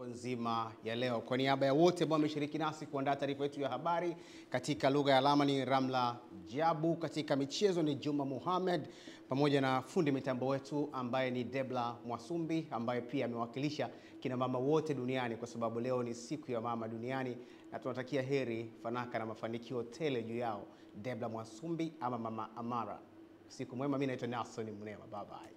Nzima ya leo, kwa niaba ya wote ambao wameshiriki nasi kuandaa taarifa yetu ya habari, katika lugha ya alama ni Ramla Jabu, katika michezo ni Juma Mohamed, pamoja na fundi mitambo wetu ambaye ni Debla Mwasumbi, ambaye pia amewakilisha kina mama wote duniani kwa sababu leo ni siku ya mama duniani, na tunatakia heri, fanaka na mafanikio tele juu yao. Debla Mwasumbi ama Mama Amara, siku mwema. Mimi naitwa Nelson Munema, bye bye.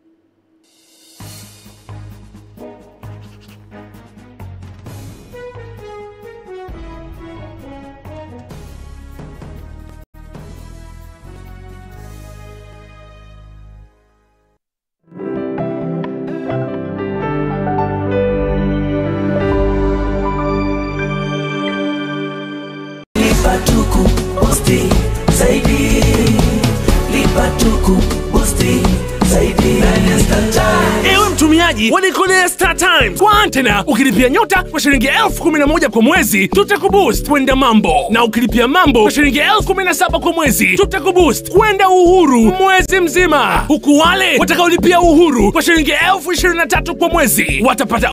Ewe mtumiaji wa Nicolia Star Times, kwa antena ukilipia nyota kwa shilingi 11,000 kwa mwezi tutakuboost kwenda Mambo, na ukilipia Mambo kwa shilingi 17,000 kwa mwezi tutakuboost kwenda Uhuru mwezi mzima, huku wale watakaolipia Uhuru kwa shilingi 23,000 kwa mwezi watapata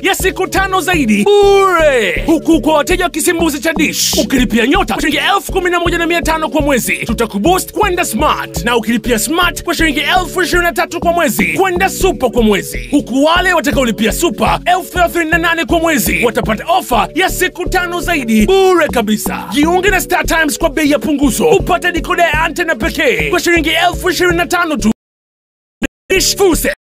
ya siku 5 zaidi bure, huku kwa wateja wa kisimbuzi cha Dish ukilipia nyota kwa shilingi 11,500 kwa mwezi tutakuboost kwenda smart, na ukilipia smart kwa shilingi 23,000 kwa mwezi kwenda super kwa mwezi, huku wale watakaolipia super 38,000 kwa mwezi watapata ofa ya siku 5 zaidi bure kabisa. Jiunge na Star Times kwa bei ya punguzo, upate decoder ya antena pekee kwa shilingi 25,000 tu. Dish Fuse